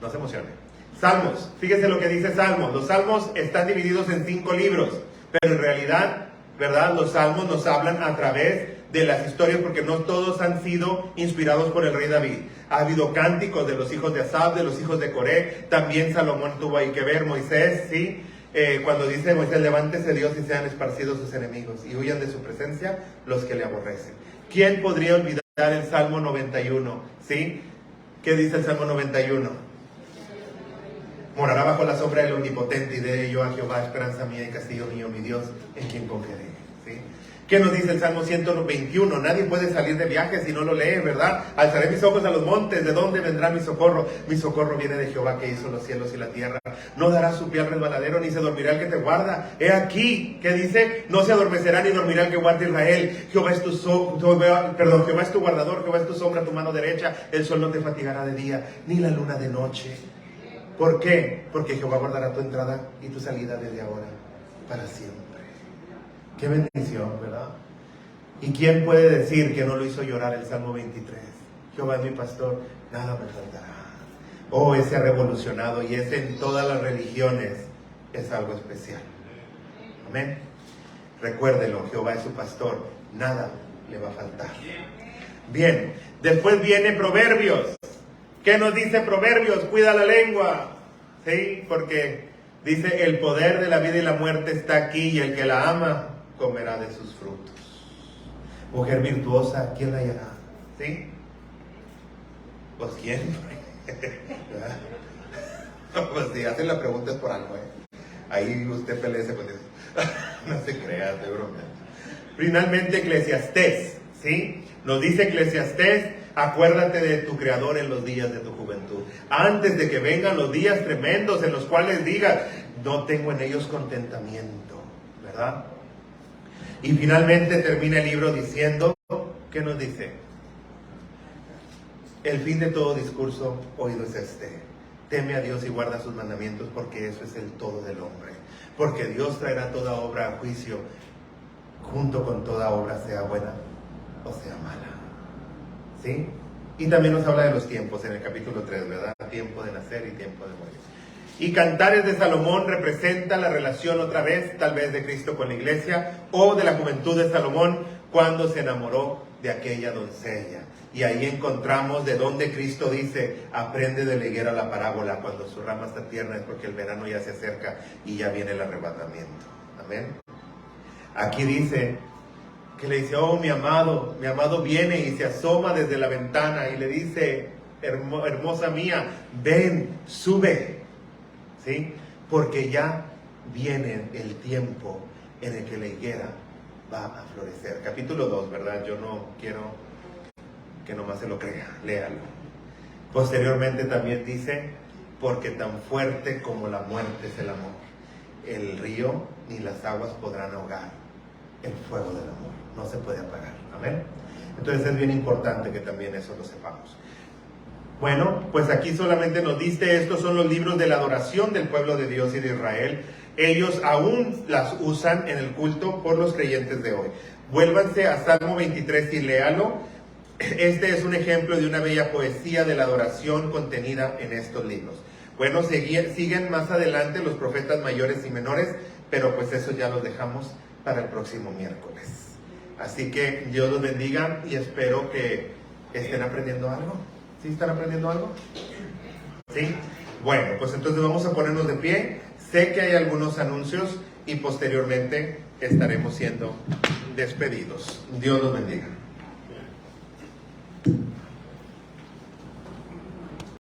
no se emocione. Salmos, fíjese lo que dice Salmos. Los Salmos están divididos en 5 libros, pero en realidad, ¿verdad? Los Salmos nos hablan a través de las historias, porque no todos han sido inspirados por el rey David. Ha habido cánticos de los hijos de Asaf, de los hijos de Coré. También Salomón tuvo ahí que ver, Moisés, ¿sí? Cuando dice Moisés, levántese Dios y sean esparcidos sus enemigos y huyan de su presencia los que le aborrecen. ¿Quién podría olvidar el Salmo 91? ¿Sí? ¿Qué dice el Salmo 91? Morará bajo la sombra del Omnipotente y diré yo a Jehová, esperanza mía y castillo mío, mi Dios, en quien confiaré. ¿Sí? ¿Qué nos dice el Salmo 121? Nadie puede salir de viaje si no lo lee, ¿verdad? Alzaré mis ojos a los montes, ¿de dónde vendrá mi socorro? Mi socorro viene de Jehová que hizo los cielos y la tierra. No dará su pie al resbaladero, ni se dormirá el que te guarda. He aquí, ¿qué dice? No se adormecerá ni dormirá el que guarda Israel. Jehová es tu Jehová es tu guardador, Jehová es tu sombra, tu mano derecha. El sol no te fatigará de día, ni la luna de noche. ¿Por qué? Porque Jehová guardará tu entrada y tu salida desde ahora para siempre. Qué bendición, ¿verdad? ¿Y quién puede decir que no lo hizo llorar el Salmo 23? Jehová es mi pastor, nada me faltará. Oh, ese ha revolucionado, y ese en todas las religiones es algo especial. Amén. Recuérdelo, Jehová es su pastor, nada le va a faltar. Bien, después viene Proverbios. ¿Qué nos dice Proverbios? Cuida la lengua, ¿sí? Porque dice, el poder de la vida y la muerte está aquí, y el que la ama comerá de sus frutos. Mujer virtuosa, ¿quién la hallará? ¿Sí? Pues ¿quién? Pues si hacen la pregunta es por algo, Ahí usted peleese con eso. No se crea, de broma. Finalmente Eclesiastés, ¿sí? Nos dice Eclesiastés, acuérdate de tu Creador en los días de tu juventud, antes de que vengan los días tremendos en los cuales digas, no tengo en ellos contentamiento, ¿verdad? Y finalmente termina el libro diciendo, ¿qué nos dice? El fin de todo discurso oído es este: teme a Dios y guarda sus mandamientos, porque eso es el todo del hombre. Porque Dios traerá toda obra a juicio, junto con toda obra, sea buena o sea mala. ¿Sí? Y también nos habla de los tiempos en el capítulo 3, ¿verdad? Tiempo de nacer y tiempo de morir. Y Cantares de Salomón representa la relación otra vez, tal vez de Cristo con la iglesia, o de la juventud de Salomón cuando se enamoró de aquella doncella. Y ahí encontramos de donde Cristo dice, aprende de la higuera la parábola, cuando su rama está tierna es porque el verano ya se acerca y ya viene el arrebatamiento. Amén. Aquí dice, que le dice, oh mi amado viene y se asoma desde la ventana y le dice, hermosa mía, ven, sube. ¿Sí? Porque ya viene el tiempo en el que la higuera va a florecer. Capítulo 2, ¿verdad? Yo no quiero que nomás se lo crea, léalo. Posteriormente también dice, porque tan fuerte como la muerte es el amor, el río ni las aguas podrán ahogar el fuego del amor, no se puede apagar. Amén. Entonces es bien importante que también eso lo sepamos. Bueno, pues aquí solamente nos dice, estos son los libros de la adoración del pueblo de Dios y de Israel. Ellos aún las usan en el culto por los creyentes de hoy. Vuélvanse a Salmo 23 y léalo. Este es un ejemplo de una bella poesía de la adoración contenida en estos libros. Bueno, siguen más adelante los profetas mayores y menores, pero pues eso ya lo dejamos para el próximo miércoles. Así que Dios los bendiga y espero que estén aprendiendo algo. ¿Sí están aprendiendo algo? ¿Sí? Bueno, pues entonces vamos a ponernos de pie. Sé que hay algunos anuncios y posteriormente estaremos siendo despedidos. Dios los bendiga.